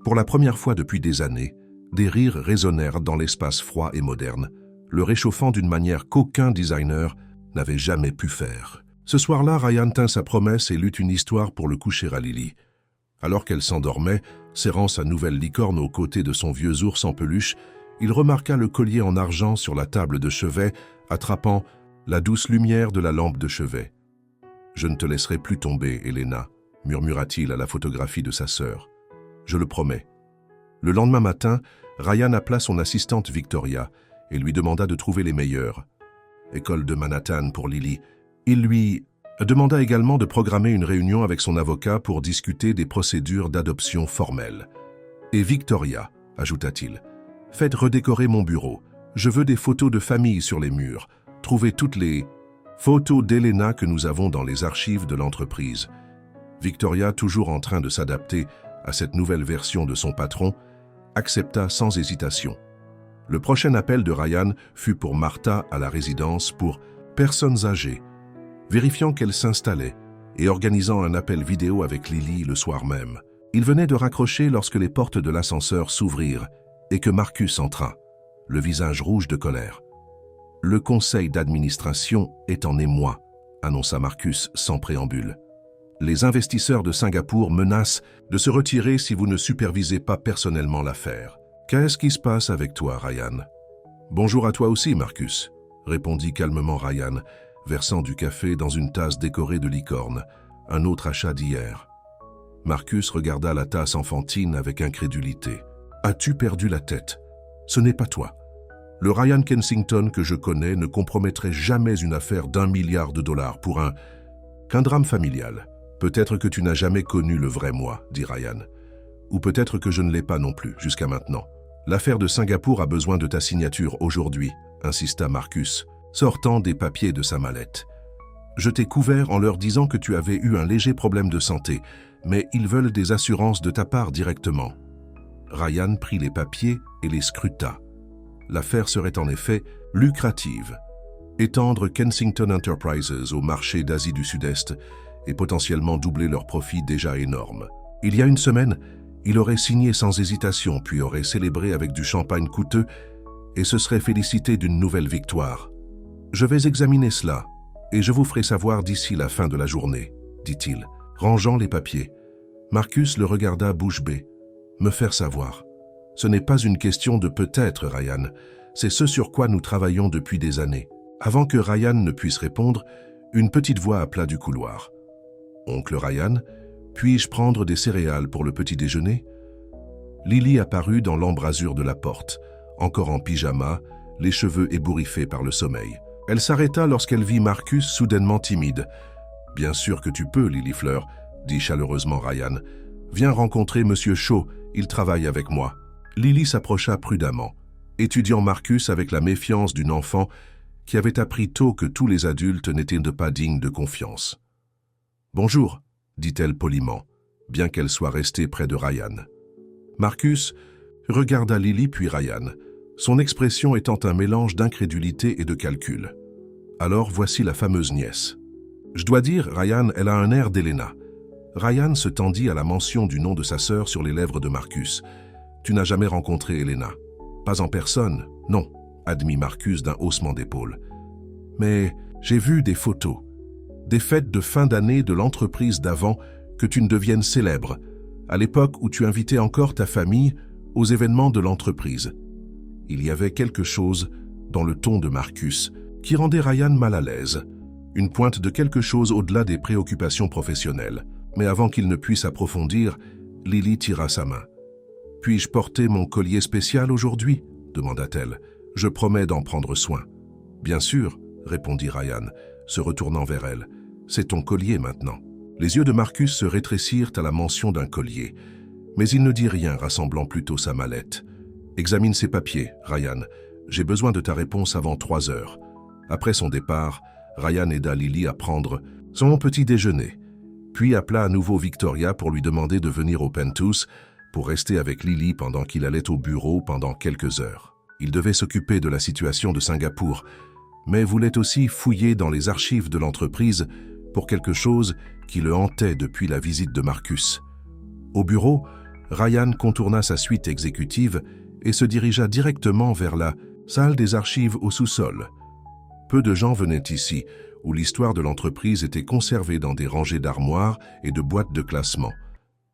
Pour la première fois depuis des années, des rires résonnèrent dans l'espace froid et moderne, le réchauffant d'une manière qu'aucun designer n'avait jamais pu faire. Ce soir-là, Ryan tint sa promesse et lut une histoire pour le coucher à Lily. Alors qu'elle s'endormait, serrant sa nouvelle licorne aux côtés de son vieux ours en peluche, il remarqua le collier en argent sur la table de chevet, attrapant la douce lumière de la lampe de chevet. « Je ne te laisserai plus tomber, Elena », murmura-t-il à la photographie de sa sœur. « Je le promets. » Le lendemain matin, Ryan appela son assistante Victoria et lui demanda de trouver les meilleurs. École de Manhattan pour Lily. Il lui demanda également de programmer une réunion avec son avocat pour discuter des procédures d'adoption formelles. « Et Victoria, ajouta-t-il, faites redécorer mon bureau. Je veux des photos de famille sur les murs. Trouvez toutes les photos d'Elena que nous avons dans les archives de l'entreprise. » Victoria, toujours en train de s'adapter à cette nouvelle version de son patron, accepta sans hésitation. Le prochain appel de Ryan fut pour Martha à la résidence pour personnes âgées, vérifiant qu'elle s'installait et organisant un appel vidéo avec Lily le soir même. Il venait de raccrocher lorsque les portes de l'ascenseur s'ouvrirent et que Marcus entra, le visage rouge de colère. « Le conseil d'administration est en émoi », annonça Marcus sans préambule. « Les investisseurs de Singapour menacent de se retirer si vous ne supervisez pas personnellement l'affaire. Qu'est-ce qui se passe avec toi, Ryan ?»« Bonjour à toi aussi, Marcus », répondit calmement Ryan, versant du café dans une tasse décorée de licorne, un autre achat d'hier. Marcus regarda la tasse enfantine avec incrédulité. « As-tu perdu la tête? Ce n'est pas toi. Le Ryan Kensington que je connais ne compromettrait jamais une affaire d'1 milliard de dollars pour qu'un drame familial. Peut-être que tu n'as jamais connu le vrai moi, dit Ryan. Ou peut-être que je ne l'ai pas non plus, jusqu'à maintenant. L'affaire de Singapour a besoin de ta signature aujourd'hui, insista Marcus, sortant des papiers de sa mallette. Je t'ai couvert en leur disant que tu avais eu un léger problème de santé, mais ils veulent des assurances de ta part directement. Ryan prit les papiers et les scruta. L'affaire serait en effet lucrative. Étendre Kensington Enterprises au marché d'Asie du Sud-Est et potentiellement doubler leurs profits déjà énormes. Il y a une semaine, il aurait signé sans hésitation, puis aurait célébré avec du champagne coûteux et se serait félicité d'une nouvelle victoire. « Je vais examiner cela et je vous ferai savoir d'ici la fin de la journée, » dit-il, rangeant les papiers. Marcus le regarda bouche bée. « Me faire savoir. Ce n'est pas une question de peut-être, Ryan. C'est ce sur quoi nous travaillons depuis des années. » Avant que Ryan ne puisse répondre, une petite voix appela du couloir. « Oncle Ryan, puis-je prendre des céréales pour le petit déjeuner ?» Lily apparut dans l'embrasure de la porte, encore en pyjama, les cheveux ébouriffés par le sommeil. Elle s'arrêta lorsqu'elle vit Marcus soudainement timide. « Bien sûr que tu peux, Lily Fleur, » dit chaleureusement Ryan. « Viens rencontrer Monsieur Shaw, il travaille avec moi. » Lily s'approcha prudemment, étudiant Marcus avec la méfiance d'une enfant qui avait appris tôt que tous les adultes n'étaient pas dignes de confiance. « Bonjour, » dit-elle poliment, bien qu'elle soit restée près de Ryan. Marcus regarda Lily puis Ryan, son expression étant un mélange d'incrédulité et de calcul. Alors voici la fameuse nièce. Je dois dire, Ryan, elle a un air d'Elena. Ryan se tendit à la mention du nom de sa sœur sur les lèvres de Marcus. Tu n'as jamais rencontré Elena? Pas en personne, non, admit Marcus d'un haussement d'épaule. Mais j'ai vu des photos, des fêtes de fin d'année de l'entreprise d'avant que tu ne deviennes célèbre, à l'époque où tu invitais encore ta famille aux événements de l'entreprise. Il y avait quelque chose dans le ton de Marcus qui rendait Ryan mal à l'aise, une pointe de quelque chose au-delà des préoccupations professionnelles. Mais avant qu'il ne puisse approfondir, Lily tira sa main. « Puis-je porter mon collier spécial aujourd'hui » demanda-t-elle. « Je promets d'en prendre soin. »« Bien sûr » répondit Ryan, se retournant vers elle. « C'est ton collier maintenant. » Les yeux de Marcus se rétrécirent à la mention d'un collier, mais il ne dit rien, rassemblant plutôt sa mallette. « Examine ces papiers, Ryan. J'ai besoin de ta réponse avant 3 heures. » Après son départ, Ryan aida Lily à prendre son petit déjeuner, puis appela à nouveau Victoria pour lui demander de venir au Penthouse pour rester avec Lily pendant qu'il allait au bureau pendant quelques heures. Il devait s'occuper de la situation de Singapour, mais voulait aussi fouiller dans les archives de l'entreprise pour quelque chose qui le hantait depuis la visite de Marcus. Au bureau, Ryan contourna sa suite exécutive et se dirigea directement vers la salle des archives au sous-sol. Peu de gens venaient ici, où l'histoire de l'entreprise était conservée dans des rangées d'armoires et de boîtes de classement.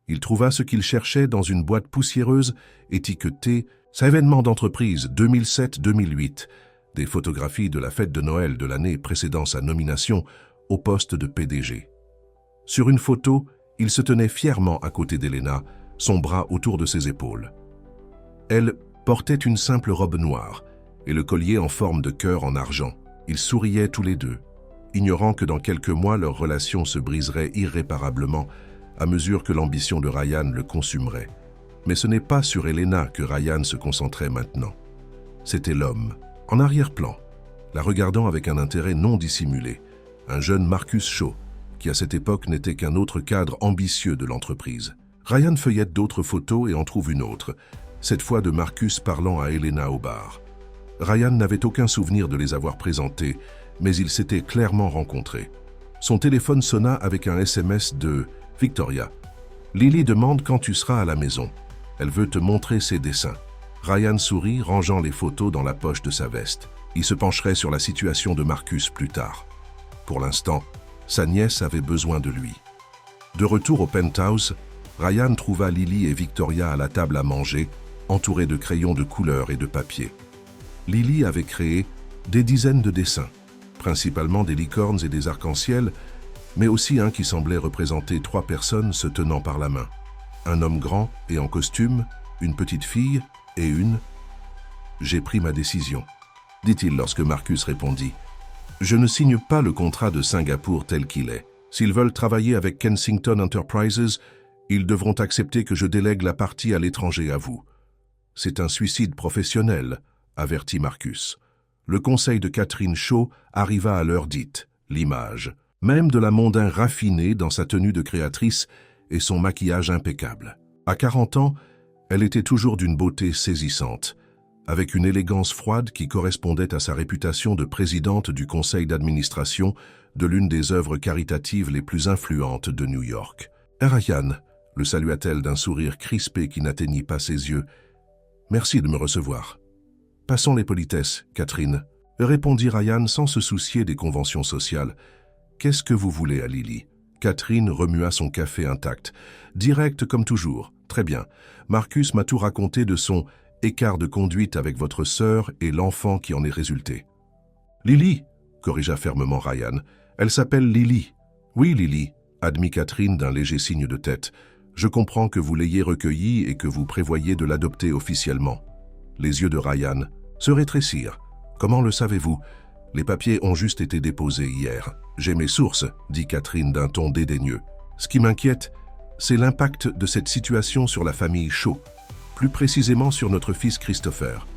Il trouva ce qu'il cherchait dans une boîte poussiéreuse étiquetée « Événements d'entreprise 2007-2008 », des photographies de la fête de Noël de l'année précédant sa nomination au poste de PDG. Sur une photo, il se tenait fièrement à côté d'Elena, son bras autour de ses épaules. Elle portait une simple robe noire et le collier en forme de cœur en argent. Ils souriaient tous les deux, ignorant que dans quelques mois leur relation se briserait irréparablement à mesure que l'ambition de Ryan le consumerait. Mais ce n'est pas sur Elena que Ryan se concentrait maintenant. C'était l'homme, en arrière-plan, la regardant avec un intérêt non dissimulé, un jeune Marcus Shaw, qui à cette époque n'était qu'un autre cadre ambitieux de l'entreprise. Ryan feuillette d'autres photos et en trouve une autre, cette fois de Marcus parlant à Elena au bar. Ryan n'avait aucun souvenir de les avoir présentés, mais ils s'étaient clairement rencontrés. Son téléphone sonna avec un SMS de Victoria. « Lily demande quand tu seras à la maison. Elle veut te montrer ses dessins. » Ryan sourit, rangeant les photos dans la poche de sa veste. Il se pencherait sur la situation de Marcus plus tard. Pour l'instant, sa nièce avait besoin de lui. De retour au penthouse, Ryan trouva Lily et Victoria à la table à manger, entourés de crayons de couleur et de papier. Lily avait créé des dizaines de dessins, principalement des licornes et des arcs-en-ciel, mais aussi un qui semblait représenter 3 personnes se tenant par la main. Un homme grand et en costume, une petite fille et une... « J'ai pris ma décision », dit-il lorsque Marcus répondit. « Je ne signe pas le contrat de Singapour tel qu'il est. S'ils veulent travailler avec Kensington Enterprises, ils devront accepter que je délègue la partie à l'étranger à vous. C'est un suicide professionnel, » avertit Marcus. Le conseil de Catherine Shaw arriva à l'heure dite, l'image, même de la mondain raffinée dans sa tenue de créatrice et son maquillage impeccable. À 40 ans, elle était toujours d'une beauté saisissante, avec une élégance froide qui correspondait à sa réputation de présidente du conseil d'administration de l'une des œuvres caritatives les plus influentes de New York. « Ryan », le salua-t-elle d'un sourire crispé qui n'atteignit pas ses yeux, « merci de me recevoir. » « Passons les politesses, Catherine, » répondit Ryan sans se soucier des conventions sociales. « Qu'est-ce que vous voulez à Lily ?» Catherine remua son café intact. « Direct comme toujours. Très bien. Marcus m'a tout raconté de son écart de conduite avec votre sœur et l'enfant qui en est résulté. »« Lily » corrigea fermement Ryan. « Elle s'appelle Lily. »« Oui, Lily » admit Catherine d'un léger signe de tête. « Je comprends que vous l'ayez recueillie et que vous prévoyez de l'adopter officiellement. » Les yeux de Ryan se rétrécirent. « Comment le savez-vous ? Les papiers ont juste été déposés hier. »« J'ai mes sources, » dit Catherine d'un ton dédaigneux. « Ce qui m'inquiète, c'est l'impact de cette situation sur la famille Shaw, plus précisément sur notre fils Christopher. »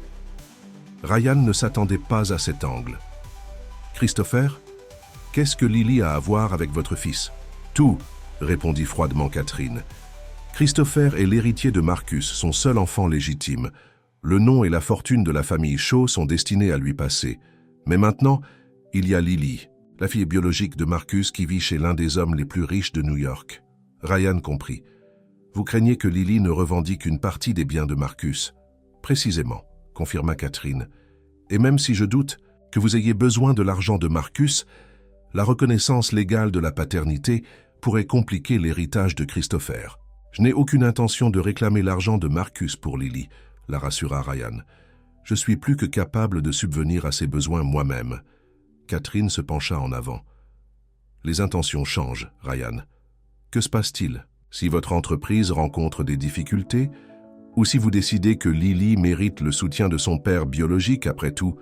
Ryan ne s'attendait pas à cet angle. « Christopher ? Qu'est-ce que Lily a à voir avec votre fils ? » « Tout, » répondit froidement Catherine. Christopher est l'héritier de Marcus, son seul enfant légitime. Le nom et la fortune de la famille Shaw sont destinés à lui passer. Mais maintenant, il y a Lily, la fille biologique de Marcus qui vit chez l'un des hommes les plus riches de New York. Ryan comprit. Vous craignez que Lily ne revendique une partie des biens de Marcus. Précisément, confirma Catherine. Et même si je doute que vous ayez besoin de l'argent de Marcus, la reconnaissance légale de la paternité pourrait compliquer l'héritage de Christopher. Je n'ai aucune intention de réclamer l'argent de Marcus pour Lily, la rassura Ryan. Je suis plus que capable de subvenir à ses besoins moi-même. Catherine se pencha en avant. Les intentions changent, Ryan. Que se passe-t-il? Si votre entreprise rencontre des difficultés, ou si vous décidez que Lily mérite le soutien de son père biologique, après tout,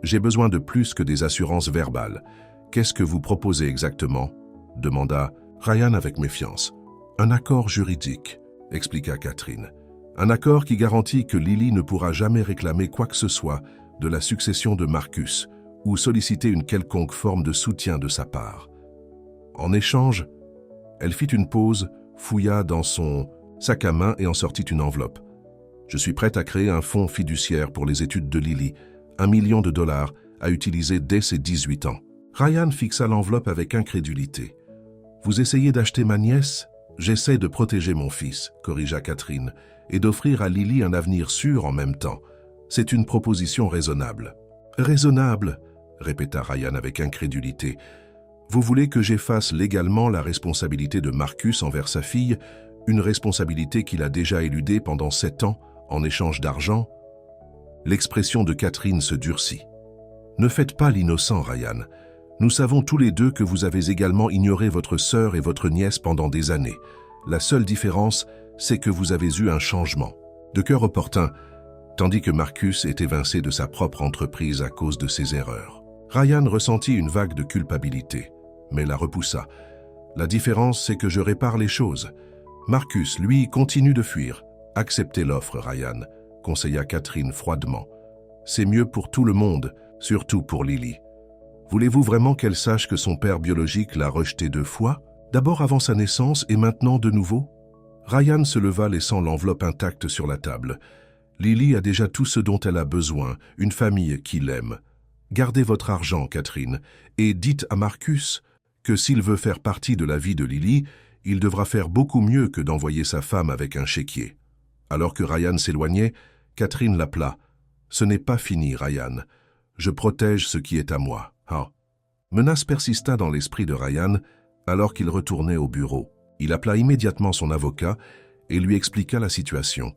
j'ai besoin de plus que des assurances verbales. Qu'est-ce que vous proposez exactement? Demanda Ryan avec méfiance. Un accord juridique, expliqua Catherine. Un accord qui garantit que Lily ne pourra jamais réclamer quoi que ce soit de la succession de Marcus ou solliciter une quelconque forme de soutien de sa part. En échange, elle fit une pause, fouilla dans son sac à main et en sortit une enveloppe. Je suis prête à créer un fonds fiduciaire pour les études de Lily, $1 million à utiliser dès ses 18 ans. Ryan fixa l'enveloppe avec incrédulité. Vous essayez d'acheter ma nièce? J'essaie de protéger mon fils, corrigea Catherine, et d'offrir à Lily un avenir sûr en même temps. C'est une proposition raisonnable. Raisonnable, répéta Ryan avec incrédulité. Vous voulez que j'efface légalement la responsabilité de Marcus envers sa fille, une responsabilité qu'il a déjà éludée pendant 7 ans en échange d'argent? L'expression de Catherine se durcit. Ne faites pas l'innocent, Ryan. Nous savons tous les deux que vous avez également ignoré votre sœur et votre nièce pendant des années. La seule différence, c'est que vous avez eu un changement. De cœur opportun, tandis que Marcus est évincé de sa propre entreprise à cause de ses erreurs. Ryan ressentit une vague de culpabilité, mais la repoussa. La différence, c'est que je répare les choses. Marcus, lui, continue de fuir. Acceptez l'offre, Ryan, conseilla Catherine froidement. C'est mieux pour tout le monde, surtout pour Lily. Voulez-vous vraiment qu'elle sache que son père biologique l'a rejeté 2 fois, d'abord avant sa naissance et maintenant de nouveau? Ryan se leva laissant l'enveloppe intacte sur la table. Lily a déjà tout ce dont elle a besoin, une famille qui l'aime. Gardez votre argent, Catherine, et dites à Marcus que s'il veut faire partie de la vie de Lily, il devra faire beaucoup mieux que d'envoyer sa femme avec un chéquier. Alors que Ryan s'éloignait, Catherine l'appela. « Ce n'est pas fini, Ryan. Je protège ce qui est à moi. » Ah. Menace persista dans l'esprit de Ryan alors qu'il retournait au bureau. Il appela immédiatement son avocat et lui expliqua la situation,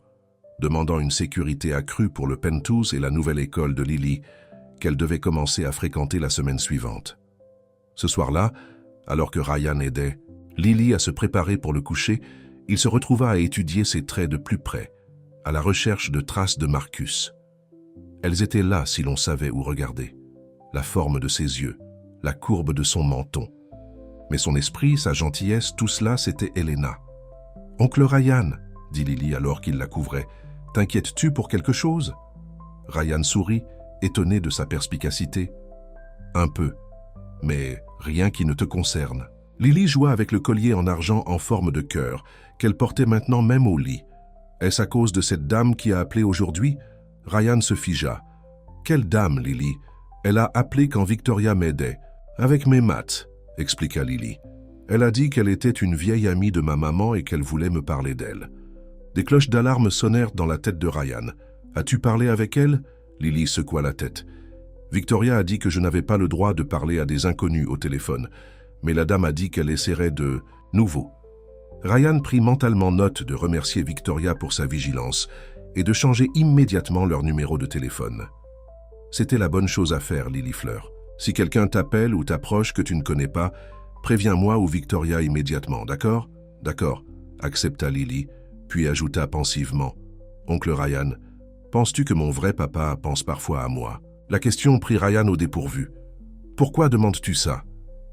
demandant une sécurité accrue pour le Penthouse et la nouvelle école de Lily qu'elle devait commencer à fréquenter la semaine suivante. Ce soir-là, alors que Ryan aidait Lily à se préparer pour le coucher, il se retrouva à étudier ses traits de plus près, à la recherche de traces de Marcus. Elles étaient là si l'on savait où regarder. La forme de ses yeux, la courbe de son menton. Mais son esprit, sa gentillesse, tout cela, c'était Helena. « Oncle Ryan, » dit Lily alors qu'il la couvrait, « t'inquiètes-tu pour quelque chose ?» Ryan sourit, étonné de sa perspicacité. « Un peu, mais rien qui ne te concerne. » Lily joua avec le collier en argent en forme de cœur, qu'elle portait maintenant même au lit. « Est-ce à cause de cette dame qui a appelé aujourd'hui ?» Ryan se figea. « Quelle dame, Lily ? Elle a appelé quand Victoria m'aidait. Avec mes maths, expliqua Lily. Elle a dit qu'elle était une vieille amie de ma maman et qu'elle voulait me parler d'elle. » Des cloches d'alarme sonnèrent dans la tête de Ryan. « As-tu parlé avec elle ?» Lily secoua la tête. « Victoria a dit que je n'avais pas le droit de parler à des inconnus au téléphone, mais la dame a dit qu'elle essaierait de nouveau. » Ryan prit mentalement note de remercier Victoria pour sa vigilance et de changer immédiatement leur numéro de téléphone. C'était la bonne chose à faire, Lily Fleur. Si quelqu'un t'appelle ou t'approche que tu ne connais pas, préviens-moi ou Victoria immédiatement, d'accord? D'accord, accepta Lily, puis ajouta pensivement. Oncle Ryan, penses-tu que mon vrai papa pense parfois à moi? La question prit Ryan au dépourvu. Pourquoi demandes-tu ça?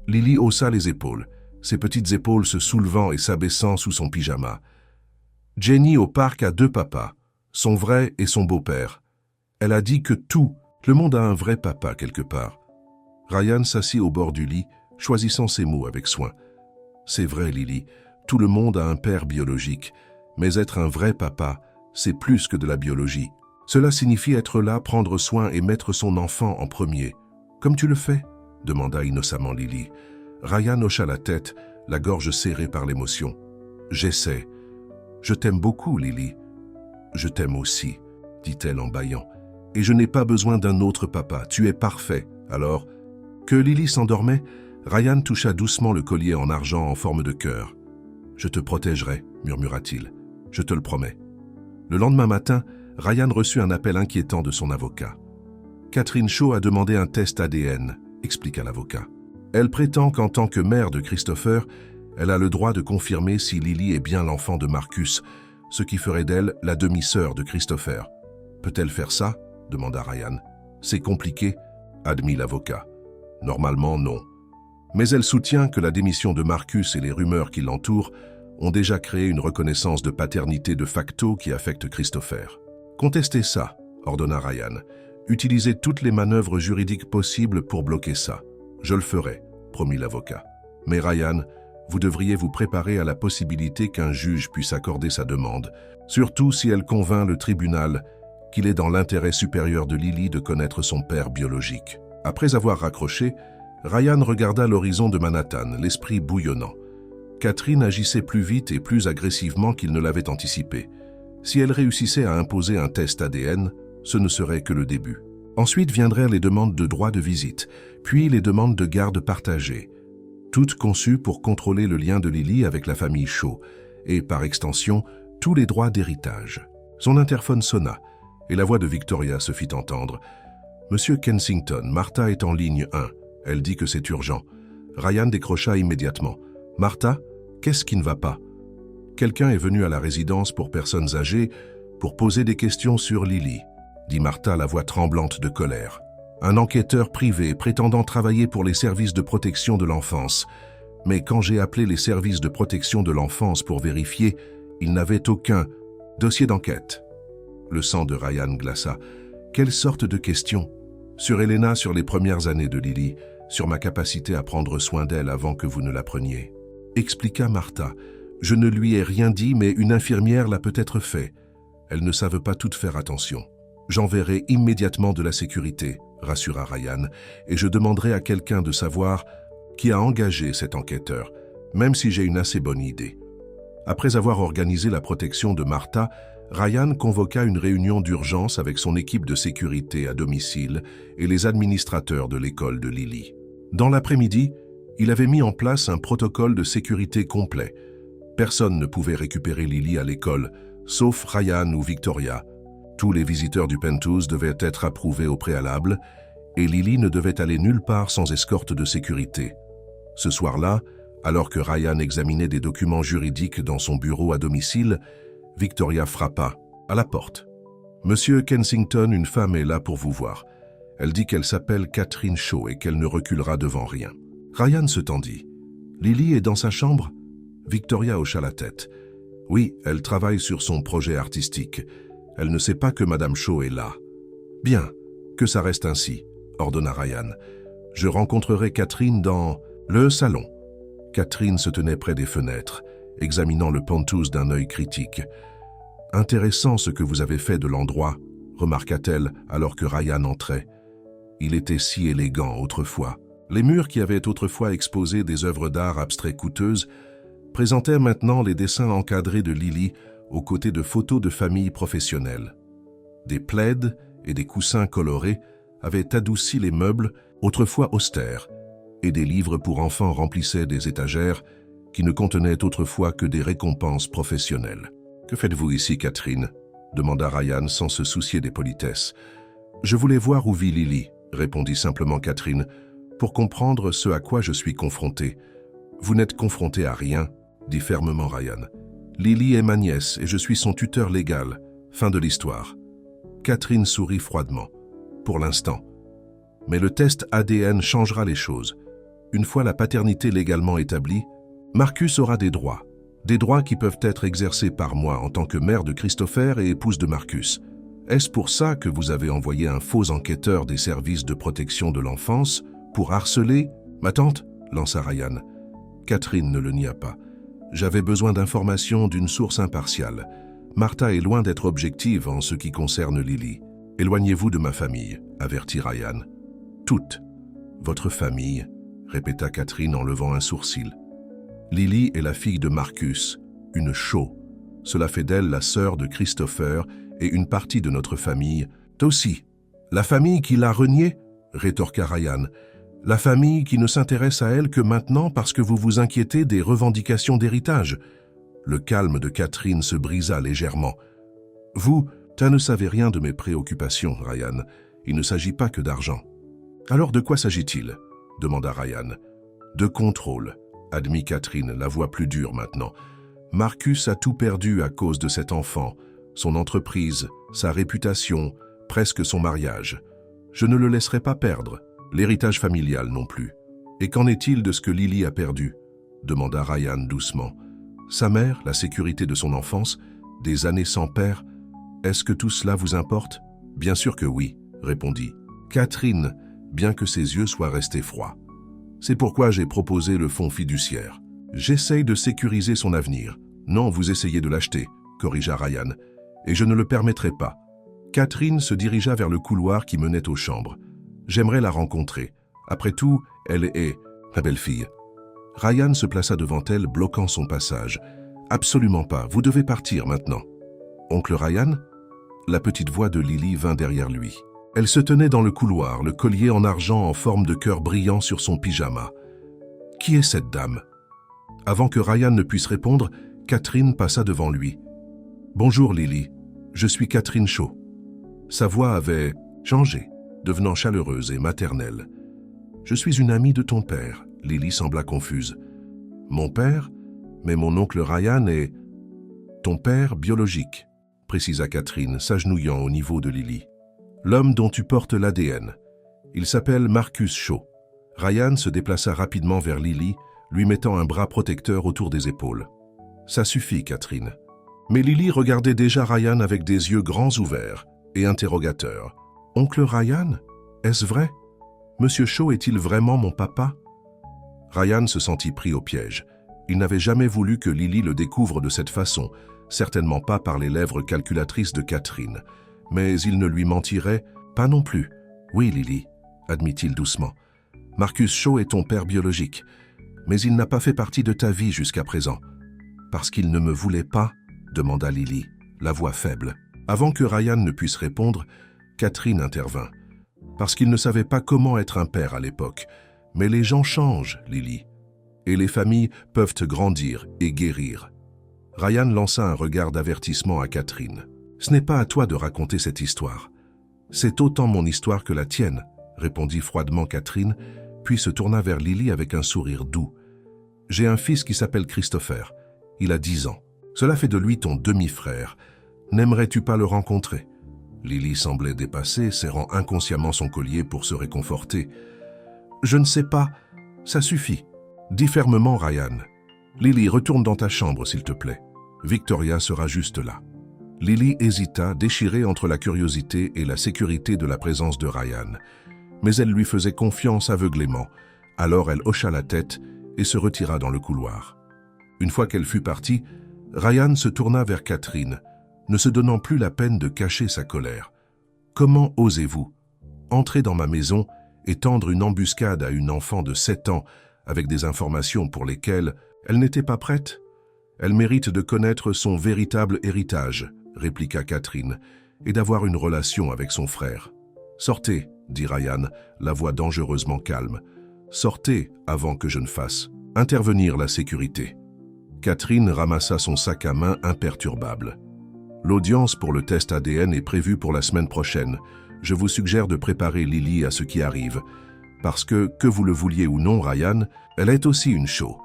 Lily haussa les épaules, ses petites épaules se soulevant et s'abaissant sous son pyjama. Jenny au parc a 2 papas, son vrai et son beau-père. Elle a dit que tout le monde a un vrai papa quelque part. Ryan s'assit au bord du lit, choisissant ses mots avec soin. C'est vrai, Lily, tout le monde a un père biologique, mais être un vrai papa, c'est plus que de la biologie. Cela signifie être là, prendre soin et mettre son enfant en premier. Comme tu le fais? Demanda innocemment Lily. Ryan hocha la tête, la gorge serrée par l'émotion. J'essaie. Je t'aime beaucoup, Lily. Je t'aime aussi, dit-elle en bâillant. Et je n'ai pas besoin d'un autre papa, tu es parfait. Alors, que Lily s'endormait, Ryan toucha doucement le collier en argent en forme de cœur. Je te protégerai, murmura-t-il. Je te le promets. Le lendemain matin, Ryan reçut un appel inquiétant de son avocat. Catherine Shaw a demandé un test ADN, expliqua l'avocat. Elle prétend qu'en tant que mère de Christopher, elle a le droit de confirmer si Lily est bien l'enfant de Marcus, ce qui ferait d'elle la demi-sœur de Christopher. Peut-elle faire ça? Demanda Ryan. C'est compliqué, admit l'avocat. Normalement, non. Mais elle soutient que la démission de Marcus et les rumeurs qui l'entourent ont déjà créé une reconnaissance de paternité de facto qui affecte Christopher. Contestez ça, ordonna Ryan. Utilisez toutes les manœuvres juridiques possibles pour bloquer ça. Je le ferai, promit l'avocat. Mais Ryan, vous devriez vous préparer à la possibilité qu'un juge puisse accorder sa demande, surtout si elle convainc le tribunal qu'il est dans l'intérêt supérieur de Lily de connaître son père biologique. Après avoir raccroché, Ryan regarda l'horizon de Manhattan, l'esprit bouillonnant. Catherine agissait plus vite et plus agressivement qu'il ne l'avait anticipé. Si elle réussissait à imposer un test ADN, ce ne serait que le début. Ensuite viendraient les demandes de droit de visite, puis les demandes de garde partagée, toutes conçues pour contrôler le lien de Lily avec la famille Shaw, et par extension, tous les droits d'héritage. Son interphone sonna, et la voix de Victoria se fit entendre. « Monsieur Kensington, Martha est en ligne 1. Elle dit que c'est urgent. » Ryan décrocha immédiatement. « Martha, qu'est-ce qui ne va pas? » Quelqu'un est venu à la résidence pour personnes âgées pour poser des questions sur Lily, dit Martha, la voix tremblante de colère. Un enquêteur privé prétendant travailler pour les services de protection de l'enfance. Mais quand j'ai appelé les services de protection de l'enfance pour vérifier, ils n'avaient aucun dossier d'enquête. Le sang de Ryan glaça. Quelle sorte de questions? Sur Elena, sur les premières années de Lily, sur ma capacité à prendre soin d'elle avant que vous ne la preniez. Expliqua Martha. Je ne lui ai rien dit, mais une infirmière l'a peut-être fait. Elles ne savent pas toutes faire attention. J'enverrai immédiatement de la sécurité, rassura Ryan, et je demanderai à quelqu'un de savoir qui a engagé cet enquêteur, même si j'ai une assez bonne idée. Après avoir organisé la protection de Martha, Ryan convoqua une réunion d'urgence avec son équipe de sécurité à domicile et les administrateurs de l'école de Lily. Dans l'après-midi, il avait mis en place un protocole de sécurité complet. Personne ne pouvait récupérer Lily à l'école, sauf Ryan ou Victoria. Tous les visiteurs du penthouse devaient être approuvés au préalable et Lily ne devait aller nulle part sans escorte de sécurité. Ce soir-là, alors que Ryan examinait des documents juridiques dans son bureau à domicile, Victoria frappa à la porte. « Monsieur Kensington, une femme est là pour vous voir. Elle dit qu'elle s'appelle Catherine Shaw et qu'elle ne reculera devant rien. » Ryan se tendit. « Lily est dans sa chambre ?» Victoria hocha la tête. « Oui, elle travaille sur son projet artistique. Elle ne sait pas que Madame Shaw est là. »« Bien, que ça reste ainsi, » ordonna Ryan. « Je rencontrerai Catherine dans le salon. » Catherine se tenait près des fenêtres, examinant le penthouse d'un œil critique. « Intéressant ce que vous avez fait de l'endroit, » remarqua-t-elle alors que Ryan entrait. Il était si élégant autrefois. Les murs qui avaient autrefois exposé des œuvres d'art abstrait coûteuses présentaient maintenant les dessins encadrés de Lily aux côtés de photos de familles professionnelles. Des plaids et des coussins colorés avaient adouci les meubles autrefois austères, et des livres pour enfants remplissaient des étagères qui ne contenaient autrefois que des récompenses professionnelles. « Que faites-vous ici, Catherine ?» demanda Ryan sans se soucier des politesses. « Je voulais voir où vit Lily, » répondit simplement Catherine, « pour comprendre ce à quoi je suis confronté. »« Vous n'êtes confronté à rien, » dit fermement Ryan. « Lily est ma nièce et je suis son tuteur légal. Fin de l'histoire. » Catherine sourit froidement. « Pour l'instant. Mais le test ADN changera les choses. Une fois la paternité légalement établie, Marcus aura des droits qui peuvent être exercés par moi en tant que mère de Christopher et épouse de Marcus. Est-ce pour ça que vous avez envoyé un faux enquêteur des services de protection de l'enfance pour harceler ma tante ?» lança Ryan. Catherine ne le nia pas. J'avais besoin d'informations d'une source impartiale. Martha est loin d'être objective en ce qui concerne Lily. Éloignez-vous de ma famille, avertit Ryan. Toute. Votre famille, répéta Catherine en levant un sourcil. Lily est la fille de Marcus, une Shaw. Cela fait d'elle la sœur de Christopher et une partie de notre famille. Aussi, la famille qui l'a reniée, rétorqua Ryan. La famille qui ne s'intéresse à elle que maintenant parce que vous vous inquiétez des revendications d'héritage. Le calme de Catherine se brisa légèrement. Vous, tu ne savez rien de mes préoccupations, Ryan. Il ne s'agit pas que d'argent. Alors de quoi s'agit-il? Demanda Ryan. De contrôle, admit Catherine, la voix plus dure maintenant. Marcus a tout perdu à cause de cet enfant, son entreprise, sa réputation, presque son mariage. Je ne le laisserai pas perdre, l'héritage familial non plus. Et qu'en est-il de ce que Lily a perdu? Demanda Ryan doucement. Sa mère, la sécurité de son enfance, des années sans père. Est-ce que tout cela vous importe? Bien sûr que oui, répondit Catherine, bien que ses yeux soient restés froids. C'est pourquoi j'ai proposé le fonds fiduciaire. J'essaye de sécuriser son avenir. Non, vous essayez de l'acheter, corrigea Ryan, et je ne le permettrai pas. Catherine se dirigea vers le couloir qui menait aux chambres. J'aimerais la rencontrer. Après tout, elle est ma belle-fille. Ryan se plaça devant elle, bloquant son passage. Absolument pas, vous devez partir maintenant. Oncle Ryan? La petite voix de Lily vint derrière lui. Elle se tenait dans le couloir, le collier en argent en forme de cœur brillant sur son pyjama. Qui est cette dame? Avant que Ryan ne puisse répondre, Catherine passa devant lui. Bonjour Lily, je suis Catherine Shaw. Sa voix avait changé, devenant chaleureuse et maternelle. Je suis une amie de ton père. Lily sembla confuse. Mon père? Mais mon oncle Ryan est... Ton père biologique, précisa Catherine, s'agenouillant au niveau de Lily. L'homme dont tu portes l'ADN. Il s'appelle Marcus Shaw. Ryan se déplaça rapidement vers Lily, lui mettant un bras protecteur autour des épaules. Ça suffit, Catherine. Mais Lily regardait déjà Ryan avec des yeux grands ouverts et interrogateurs. Oncle Ryan? Est-ce vrai? Monsieur Shaw est-il vraiment mon papa? Ryan se sentit pris au piège. Il n'avait jamais voulu que Lily le découvre de cette façon, certainement pas par les lèvres calculatrices de Catherine. Mais il ne lui mentirait pas non plus. Oui, Lily, admit-il doucement. Marcus Shaw est ton père biologique, mais il n'a pas fait partie de ta vie jusqu'à présent. Parce qu'il ne me voulait pas, demanda Lily, la voix faible. Avant que Ryan ne puisse répondre, Catherine intervint. Parce qu'il ne savait pas comment être un père à l'époque. Mais les gens changent, Lily. Et les familles peuvent grandir et guérir. Ryan lança un regard d'avertissement à Catherine. Ce n'est pas à toi de raconter cette histoire. C'est autant mon histoire que la tienne, répondit froidement Catherine, puis se tourna vers Lily avec un sourire doux. J'ai un fils qui s'appelle Christopher. Il a 10 ans. Cela fait de lui ton demi-frère. N'aimerais-tu pas le rencontrer? Lily semblait dépassée, serrant inconsciemment son collier pour se réconforter. Je ne sais pas. Ça suffit. Dis fermement, Ryan. Lily, retourne dans ta chambre, s'il te plaît. Victoria sera juste là. Lily hésita, déchirée entre la curiosité et la sécurité de la présence de Ryan. Mais elle lui faisait confiance aveuglément. Alors elle hocha la tête et se retira dans le couloir. Une fois qu'elle fut partie, Ryan se tourna vers Catherine, ne se donnant plus la peine de cacher sa colère. « Comment osez-vous entrer dans ma maison et tendre une embuscade à une enfant de 7 ans avec des informations pour lesquelles elle n'était pas prête? Elle mérite de connaître son véritable héritage, répliqua Catherine, et d'avoir une relation avec son frère. Sortez, dit Ryan, la voix dangereusement calme. Sortez avant que je ne fasse intervenir la sécurité. Catherine ramassa son sac à main imperturbable. L'audience pour le test ADN est prévue pour la semaine prochaine. Je vous suggère de préparer Lily à ce qui arrive. Parce que vous le vouliez ou non, Ryan, elle est aussi une Shaw.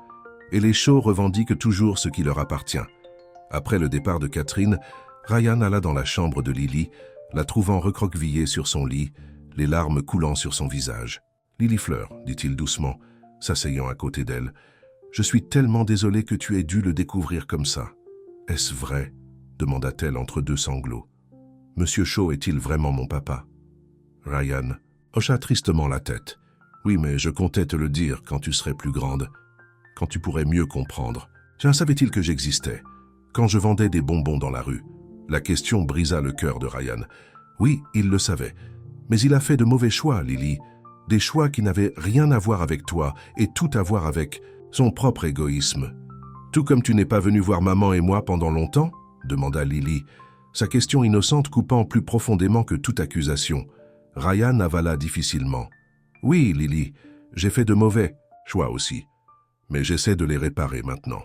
Et les Shaw revendiquent toujours ce qui leur appartient. Après le départ de Catherine, Ryan alla dans la chambre de Lily, la trouvant recroquevillée sur son lit, les larmes coulant sur son visage. « Lily Fleur, dit-il doucement, s'asseyant à côté d'elle, « je suis tellement désolé que tu aies dû le découvrir comme ça. »« Est-ce vrai ?» demanda-t-elle entre deux sanglots. « Monsieur Shaw est-il vraiment mon papa ?» Ryan hocha tristement la tête. « Oui, mais je comptais te le dire quand tu serais plus grande. quand tu pourrais mieux comprendre. Tiens, savait-il que j'existais? Quand je vendais des bonbons dans la rue. La question brisa le cœur de Ryan. Oui, il le savait. Mais il a fait de mauvais choix, Lily. Des choix qui n'avaient rien à voir avec toi et tout à voir avec son propre égoïsme. Tout comme tu n'es pas venu voir maman et moi pendant longtemps? Demanda Lily, sa question innocente coupant plus profondément que toute accusation. Ryan avala difficilement. Oui, Lily, j'ai fait de mauvais choix aussi. Mais j'essaie de les réparer maintenant.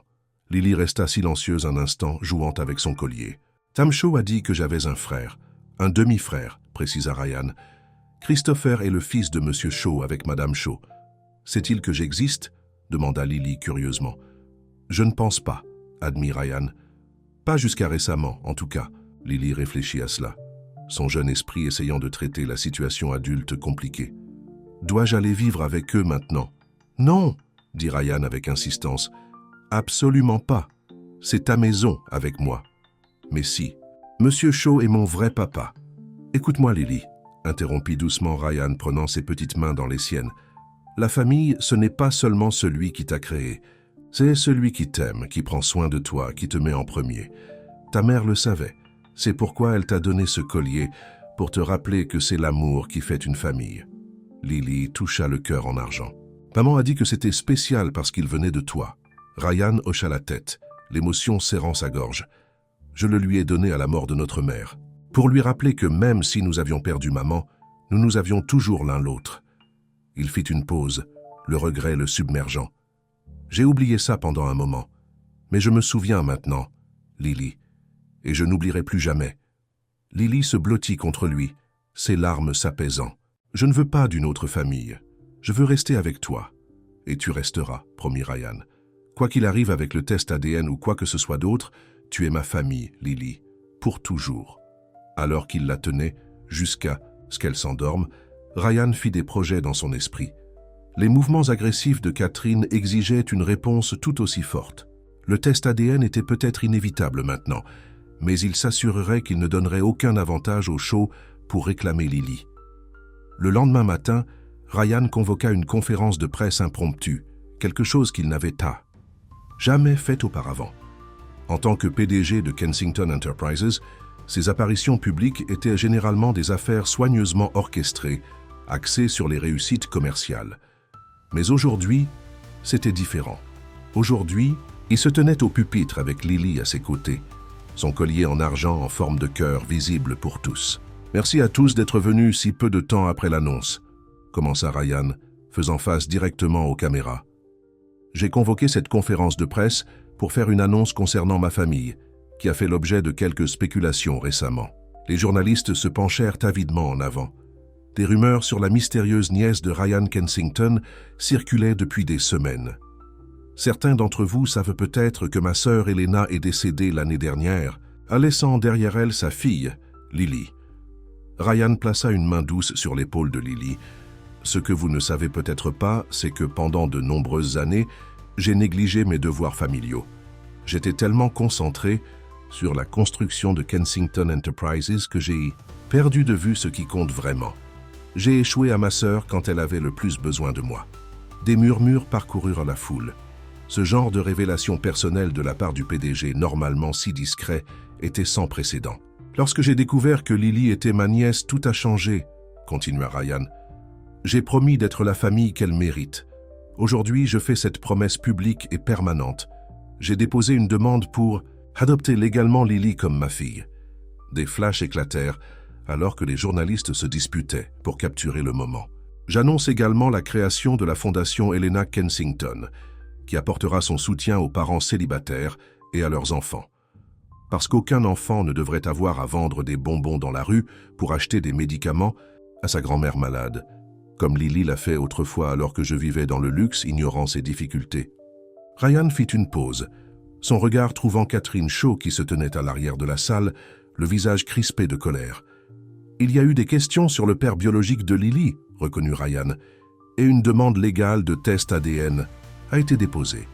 Lily resta silencieuse un instant, jouant avec son collier. Tam Shaw a dit que j'avais un frère, un demi-frère, précisa Ryan. Christopher est le fils de Monsieur Shaw avec Madame Shaw. Sait-il que j'existe? Demanda Lily curieusement. Je ne pense pas, admit Ryan. Pas jusqu'à récemment, en tout cas. Lily réfléchit à cela, son jeune esprit essayant de traiter la situation adulte compliquée. Dois-je aller vivre avec eux maintenant? Non, dit Ryan avec insistance. Absolument pas. C'est ta maison avec moi. Mais si, Monsieur Shaw est mon vrai papa. Écoute-moi, Lily, interrompit doucement Ryan, prenant ses petites mains dans les siennes. La famille, ce n'est pas seulement celui qui t'a créé. C'est celui qui t'aime, qui prend soin de toi, qui te met en premier. Ta mère le savait. C'est pourquoi elle t'a donné ce collier, pour te rappeler que c'est l'amour qui fait une famille. Lily toucha le cœur en argent. Maman a dit que c'était spécial parce qu'il venait de toi. Ryan hocha la tête, l'émotion serrant sa gorge. Je le lui ai donné à la mort de notre mère, pour lui rappeler que même si nous avions perdu maman, nous nous avions toujours l'un l'autre. Il fit une pause, le regret le submergeant. J'ai oublié ça pendant un moment, mais je me souviens maintenant, Lily, et je n'oublierai plus jamais. Lily se blottit contre lui, ses larmes s'apaisant. Je ne veux pas d'une autre famille. Je veux rester avec toi. Et tu resteras, promit Ryan. Quoi qu'il arrive avec le test ADN ou quoi que ce soit d'autre, tu es ma famille, Lily, pour toujours. Alors qu'il la tenait, jusqu'à ce qu'elle s'endorme, Ryan fit des projets dans son esprit. Les mouvements agressifs de Catherine exigeaient une réponse tout aussi forte. Le test ADN était peut-être inévitable maintenant, mais il s'assurerait qu'il ne donnerait aucun avantage au Shaw pour réclamer Lily. Le lendemain matin, Ryan convoqua une conférence de presse impromptue, quelque chose qu'il n'avait jamais fait auparavant. En tant que PDG de Kensington Enterprises, ses apparitions publiques étaient généralement des affaires soigneusement orchestrées, axées sur les réussites commerciales. Mais aujourd'hui, c'était différent. Aujourd'hui, il se tenait au pupitre avec Lily à ses côtés, son collier en argent en forme de cœur visible pour tous. « Merci à tous d'être venus si peu de temps après l'annonce », commença Ryan, faisant face directement aux caméras. « J'ai convoqué cette conférence de presse pour faire une annonce concernant ma famille, qui a fait l'objet de quelques spéculations récemment. Les journalistes se penchèrent avidement en avant. Des rumeurs sur la mystérieuse nièce de Ryan Kensington circulaient depuis des semaines. Certains d'entre vous savent peut-être que ma sœur Elena est décédée l'année dernière, laissant derrière elle sa fille, Lily. Ryan plaça une main douce sur l'épaule de Lily. Ce que vous ne savez peut-être pas, c'est que pendant de nombreuses années, j'ai négligé mes devoirs familiaux. J'étais tellement concentré sur la construction de Kensington Enterprises que j'ai perdu de vue ce qui compte vraiment. J'ai échoué à ma sœur quand elle avait le plus besoin de moi. Des murmures parcoururent la foule. Ce genre de révélation personnelle de la part du PDG, normalement si discret, était sans précédent. Lorsque j'ai découvert que Lily était ma nièce, tout a changé, continua Ryan. J'ai promis d'être la famille qu'elle mérite. Aujourd'hui, je fais cette promesse publique et permanente. J'ai déposé une demande pour adopter légalement Lily comme ma fille. Des flashs éclatèrent alors que les journalistes se disputaient pour capturer le moment. J'annonce également la création de la fondation Helena Kensington, qui apportera son soutien aux parents célibataires et à leurs enfants. Parce qu'aucun enfant ne devrait avoir à vendre des bonbons dans la rue pour acheter des médicaments à sa grand-mère malade, comme Lily l'a fait autrefois alors que je vivais dans le luxe, ignorant ses difficultés. Ryan fit une pause, son regard trouvant Catherine Shaw qui se tenait à l'arrière de la salle, le visage crispé de colère. « Il y a eu des questions sur le père biologique de Lily, » reconnut Ryan, « et une demande légale de test ADN a été déposée.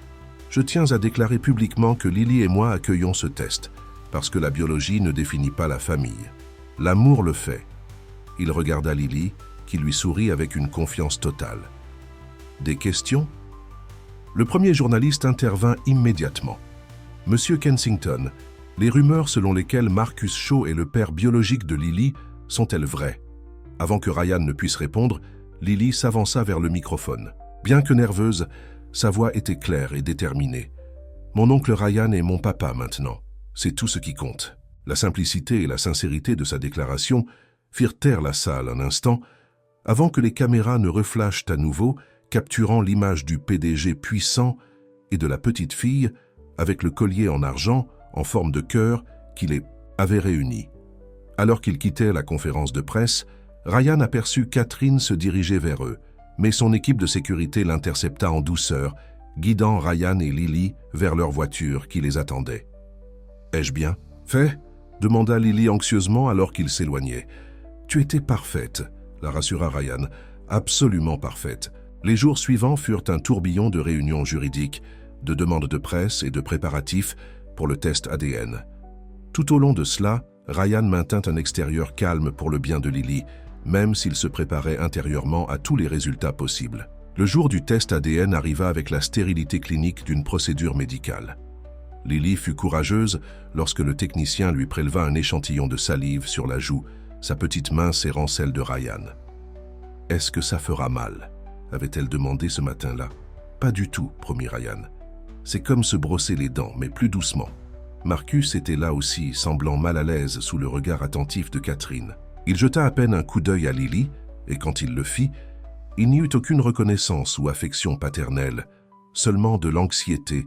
Je tiens à déclarer publiquement que Lily et moi accueillons ce test, parce que la biologie ne définit pas la famille. L'amour le fait. » Il regarda Lily, qui lui sourit avec une confiance totale. « Des questions » Le premier journaliste intervint immédiatement. « Monsieur Kensington, les rumeurs selon lesquelles Marcus Shaw est le père biologique de Lily sont-elles vraies ?» Avant que Ryan ne puisse répondre, Lily s'avança vers le microphone. Bien que nerveuse, sa voix était claire et déterminée. « Mon oncle Ryan est mon papa maintenant. C'est tout ce qui compte. » La simplicité et la sincérité de sa déclaration firent taire la salle un instant, avant que les caméras ne reflashent à nouveau, capturant l'image du PDG puissant et de la petite fille avec le collier en argent en forme de cœur qui les avait réunis. Alors qu'ils quittaient la conférence de presse, Ryan aperçut Catherine se diriger vers eux, mais son équipe de sécurité l'intercepta en douceur, guidant Ryan et Lily vers leur voiture qui les attendait. « Ai-je bien fait ?» demanda Lily anxieusement alors qu'ils s'éloignaient. « Tu étais parfaite », la rassura Ryan. « Absolument parfaite. » Les jours suivants furent un tourbillon de réunions juridiques, de demandes de presse et de préparatifs pour le test ADN. Tout au long de cela, Ryan maintint un extérieur calme pour le bien de Lily, même s'il se préparait intérieurement à tous les résultats possibles. Le jour du test ADN arriva avec la stérilité clinique d'une procédure médicale. Lily fut courageuse lorsque le technicien lui préleva un échantillon de salive sur la joue, sa petite main serrant celle de Ryan. « Est-ce que ça fera mal ?» avait-elle demandé ce matin-là. « Pas du tout, promit Ryan. C'est comme se brosser les dents, mais plus doucement. » Marcus était là aussi, semblant mal à l'aise sous le regard attentif de Catherine. Il jeta à peine un coup d'œil à Lily, et quand il le fit, il n'y eut aucune reconnaissance ou affection paternelle, seulement de l'anxiété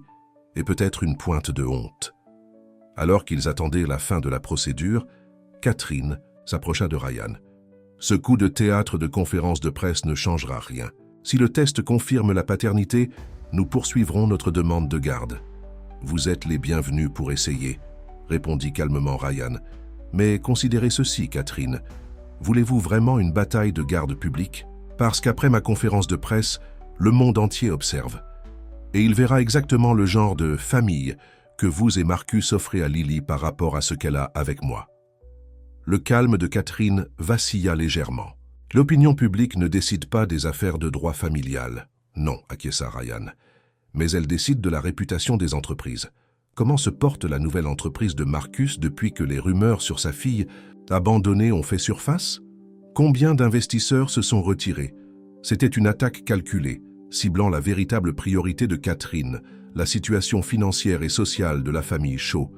et peut-être une pointe de honte. Alors qu'ils attendaient la fin de la procédure, Catherine s'approcha de Ryan. « Ce coup de théâtre de conférence de presse ne changera rien. Si le test confirme la paternité, nous poursuivrons notre demande de garde. Vous êtes les bienvenus pour essayer, » répondit calmement Ryan. « Mais considérez ceci, Catherine. Voulez-vous vraiment une bataille de garde publique? Parce qu'après ma conférence de presse, le monde entier observe. Et il verra exactement le genre de famille que vous et Marcus offrez à Lily par rapport à ce qu'elle a avec moi. » Le calme de Catherine vacilla légèrement. « L'opinion publique ne décide pas des affaires de droit familial. » Non, acquiesça Ryan. « Mais elle décide de la réputation des entreprises. Comment se porte la nouvelle entreprise de Marcus depuis que les rumeurs sur sa fille abandonnée ont fait surface? Combien d'investisseurs se sont retirés? C'était une attaque calculée, ciblant la véritable priorité de Catherine, la situation financière et sociale de la famille Shaw.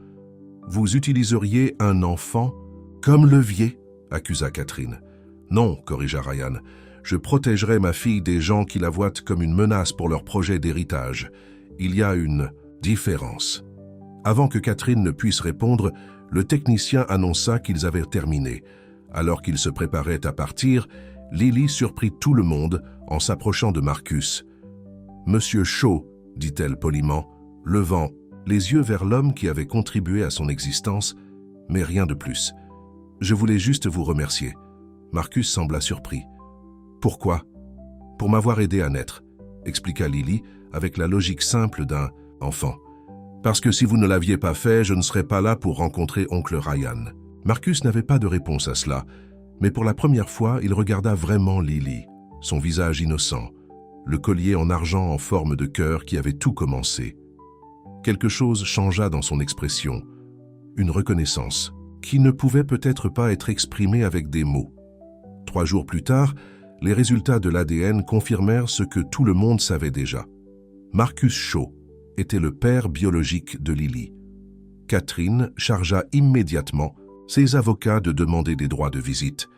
Vous utiliseriez un enfant comme levier, accusa Catherine. Non, corrigea Ryan. Je protégerai ma fille des gens qui la voient comme une menace pour leur projet d'héritage. Il y a une différence. Avant que Catherine ne puisse répondre, le technicien annonça qu'ils avaient terminé. Alors qu'ils se préparaient à partir, Lily surprit tout le monde en s'approchant de Marcus. « Monsieur Shaw, dit-elle poliment, levant les yeux vers l'homme qui avait contribué à son existence, mais rien de plus. Je voulais juste vous remercier. » Marcus sembla surpris. « Pourquoi ?»« Pour m'avoir aidé à naître, » expliqua Lily avec la logique simple d'un enfant. « Parce que si vous ne l'aviez pas fait, je ne serais pas là pour rencontrer oncle Ryan. » Marcus n'avait pas de réponse à cela, mais pour la première fois, il regarda vraiment Lily, son visage innocent, le collier en argent en forme de cœur qui avait tout commencé. Quelque chose changea dans son expression, une reconnaissance, qui ne pouvait peut-être pas être exprimée avec des mots. 3 jours plus tard, les résultats de l'ADN confirmèrent ce que tout le monde savait déjà. Marcus Shaw était le père biologique de Lily. Catherine chargea immédiatement ses avocats de demander des droits de visite,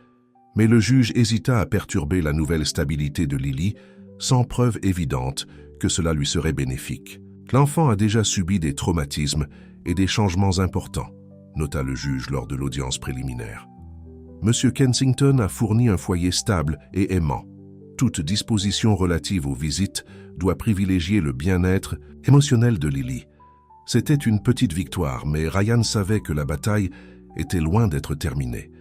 mais le juge hésita à perturber la nouvelle stabilité de Lily sans preuve évidente que cela lui serait bénéfique. L'enfant a déjà subi des traumatismes et des changements importants, nota le juge lors de l'audience préliminaire. Monsieur Kensington a fourni un foyer stable et aimant. Toute disposition relative aux visites doit privilégier le bien-être émotionnel de Lily. C'était une petite victoire, mais Ryan savait que la bataille était loin d'être terminée.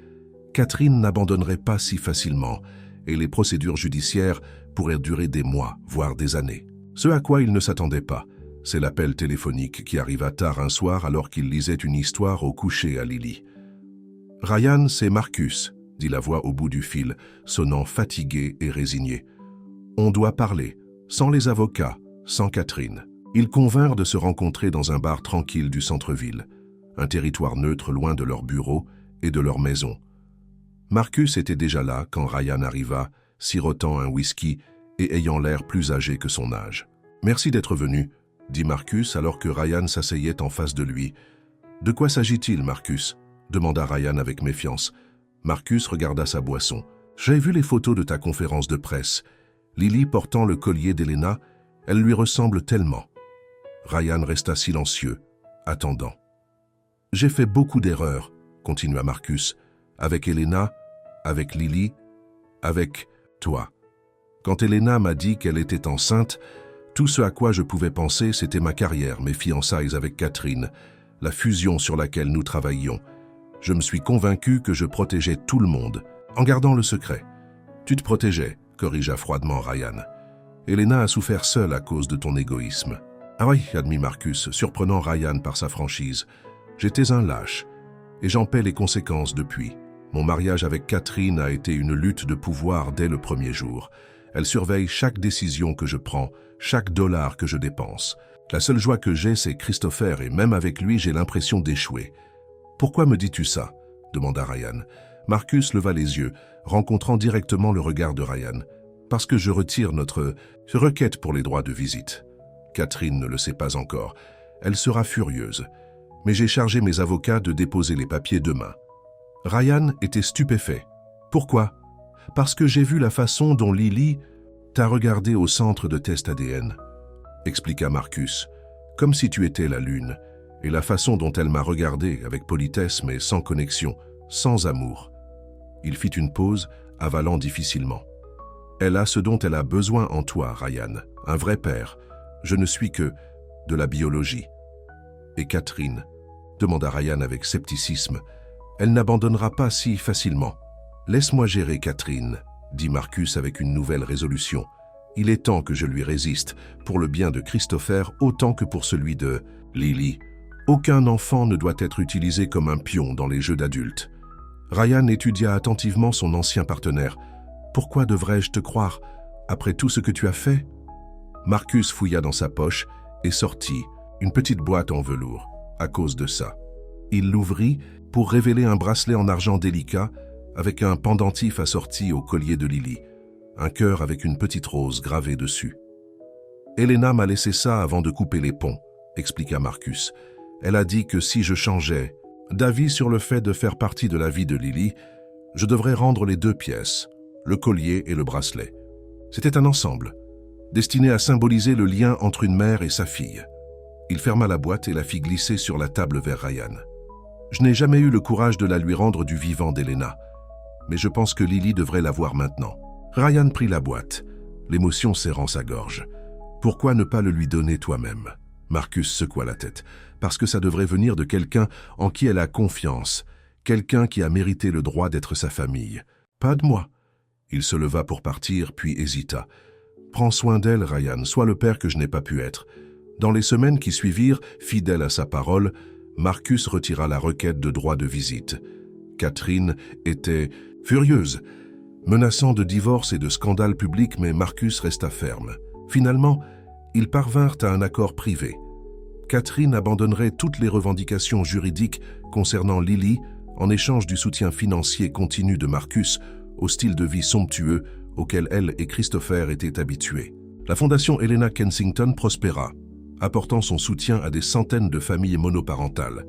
Catherine n'abandonnerait pas si facilement, et les procédures judiciaires pourraient durer des mois, voire des années. Ce à quoi il ne s'attendait pas, c'est l'appel téléphonique qui arriva tard un soir alors qu'il lisait une histoire au coucher à Lily. « Ryan, c'est Marcus », dit la voix au bout du fil, sonnant fatiguée et résignée. « On doit parler, sans les avocats, sans Catherine. Ils convinrent de se rencontrer dans un bar tranquille du centre-ville, un territoire neutre loin de leur bureau et de leur maison. Marcus était déjà là quand Ryan arriva, sirotant un whisky et ayant l'air plus âgé que son âge. « Merci d'être venu », dit Marcus alors que Ryan s'asseyait en face de lui. « De quoi s'agit-il, Marcus ?» demanda Ryan avec méfiance. Marcus regarda sa boisson. « J'ai vu les photos de ta conférence de presse. Lily portant le collier d'Elena, elle lui ressemble tellement. » Ryan resta silencieux, attendant. « J'ai fait beaucoup d'erreurs, » continua Marcus, « avec Elena, avec Lily, avec toi. Quand Elena m'a dit qu'elle était enceinte, tout ce à quoi je pouvais penser, c'était ma carrière, mes fiançailles avec Catherine, la fusion sur laquelle nous travaillions. Je me suis convaincu que je protégeais tout le monde, en gardant le secret. Tu te protégeais, corrigea froidement Ryan. Elena a souffert seule à cause de ton égoïsme. Ah oui, admit Marcus, surprenant Ryan par sa franchise. J'étais un lâche, et j'en paie les conséquences depuis. Mon mariage avec Catherine a été une lutte de pouvoir dès le premier jour. Elle surveille chaque décision que je prends, chaque dollar que je dépense. La seule joie que j'ai, c'est Christopher, et même avec lui, j'ai l'impression d'échouer. « Pourquoi me dis-tu ça ?» demanda Ryan. Marcus leva les yeux, rencontrant directement le regard de Ryan. « Parce que je retire notre requête pour les droits de visite. Catherine ne le sait pas encore. Elle sera furieuse. Mais j'ai chargé mes avocats de déposer les papiers demain. » Ryan était stupéfait. « Pourquoi ?» « Parce que j'ai vu la façon dont Lily t'a regardé au centre de test ADN, » expliqua Marcus, « comme si tu étais la lune, et la façon dont elle m'a regardé avec politesse mais sans connexion, sans amour. » Il fit une pause, avalant difficilement. « Elle a ce dont elle a besoin en toi, Ryan, un vrai père. Je ne suis que de la biologie. » « Et Catherine ?» demanda Ryan avec scepticisme. « Elle n'abandonnera pas si facilement. » « Laisse-moi gérer Catherine, » dit Marcus avec une nouvelle résolution. « Il est temps que je lui résiste, pour le bien de Christopher autant que pour celui de Lily. Aucun enfant ne doit être utilisé comme un pion dans les jeux d'adultes. » Ryan étudia attentivement son ancien partenaire. « Pourquoi devrais-je te croire, après tout ce que tu as fait ?» Marcus fouilla dans sa poche et sortit une petite boîte en velours, à cause de ça. Il l'ouvrit pour révéler un bracelet en argent délicat avec un pendentif assorti au collier de Lily, un cœur avec une petite rose gravée dessus. « Elena m'a laissé ça avant de couper les ponts, » expliqua Marcus. « Elle a dit que si je changeais d'avis sur le fait de faire partie de la vie de Lily, je devrais rendre les deux pièces, le collier et le bracelet. C'était un ensemble, destiné à symboliser le lien entre une mère et sa fille. » Il ferma la boîte et la fit glisser sur la table vers Ryan. « Je n'ai jamais eu le courage de la lui rendre du vivant d'Elena. Mais je pense que Lily devrait l'avoir maintenant. » Ryan prit la boîte, l'émotion serrant sa gorge. « Pourquoi ne pas le lui donner toi-même ?» Marcus secoua la tête. « Parce que ça devrait venir de quelqu'un en qui elle a confiance, quelqu'un qui a mérité le droit d'être sa famille. Pas de moi. » Il se leva pour partir, puis hésita. « Prends soin d'elle, Ryan, sois le père que je n'ai pas pu être. » Dans les semaines qui suivirent, fidèle à sa parole, Marcus retira la requête de droit de visite. Catherine était furieuse, menaçant de divorce et de scandale public, mais Marcus resta ferme. Finalement, ils parvinrent à un accord privé. Catherine abandonnerait toutes les revendications juridiques concernant Lily en échange du soutien financier continu de Marcus au style de vie somptueux auquel elle et Christopher étaient habitués. La fondation Helena Kensington prospéra, apportant son soutien à des centaines de familles monoparentales.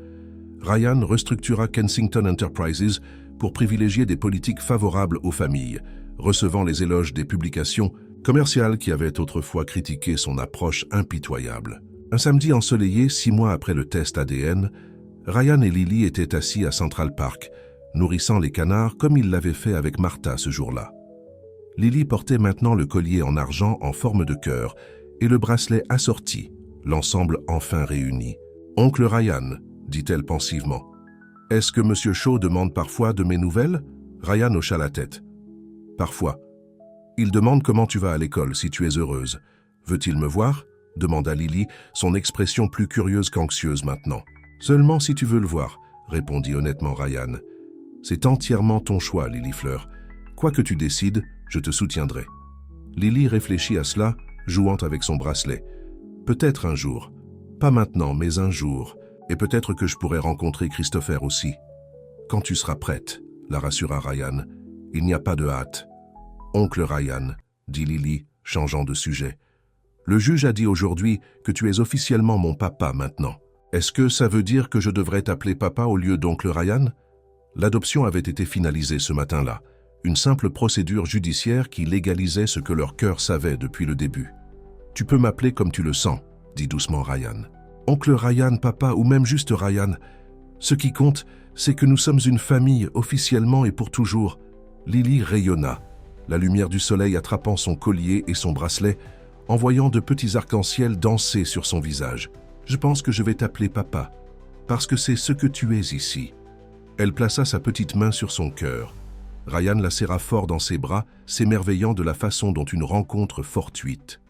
Ryan restructura Kensington Enterprises pour privilégier des politiques favorables aux familles, recevant les éloges des publications commerciales qui avaient autrefois critiqué son approche impitoyable. Un samedi ensoleillé, 6 mois après le test ADN, Ryan et Lily étaient assis à Central Park, nourrissant les canards comme ils l'avaient fait avec Martha ce jour-là. Lily portait maintenant le collier en argent en forme de cœur et le bracelet assorti, l'ensemble enfin réuni. « Oncle Ryan », dit-elle pensivement. « Est-ce que Monsieur Shaw demande parfois de mes nouvelles ?» Ryan hocha la tête. « Parfois. Il demande comment tu vas à l'école, si tu es heureuse. Veut-il me voir ?» demanda Lily, son expression plus curieuse qu'anxieuse maintenant. « Seulement si tu veux le voir, » répondit honnêtement Ryan. « C'est entièrement ton choix, Lily Fleur. Quoi que tu décides, je te soutiendrai. » Lily réfléchit à cela, jouant avec son bracelet. Peut-être un jour. Pas maintenant, mais un jour. Et peut-être que je pourrai rencontrer Christopher aussi. Quand tu seras prête, la rassura Ryan. Il n'y a pas de hâte. Oncle Ryan, dit Lily, changeant de sujet. Le juge a dit aujourd'hui que tu es officiellement mon papa maintenant. Est-ce que ça veut dire que je devrais t'appeler papa au lieu d'oncle Ryan? L'adoption avait été finalisée ce matin-là. Une simple procédure judiciaire qui légalisait ce que leur cœur savait depuis le début. Tu peux m'appeler comme tu le sens, dit doucement Ryan. Oncle Ryan, papa ou même juste Ryan. Ce qui compte, c'est que nous sommes une famille officiellement et pour toujours. Lily rayonna, la lumière du soleil attrapant son collier et son bracelet, en voyant de petits arcs-en-ciel danser sur son visage. Je pense que je vais t'appeler papa, parce que c'est ce que tu es ici. Elle plaça sa petite main sur son cœur. Ryan la serra fort dans ses bras, s'émerveillant de la façon dont une rencontre fortuite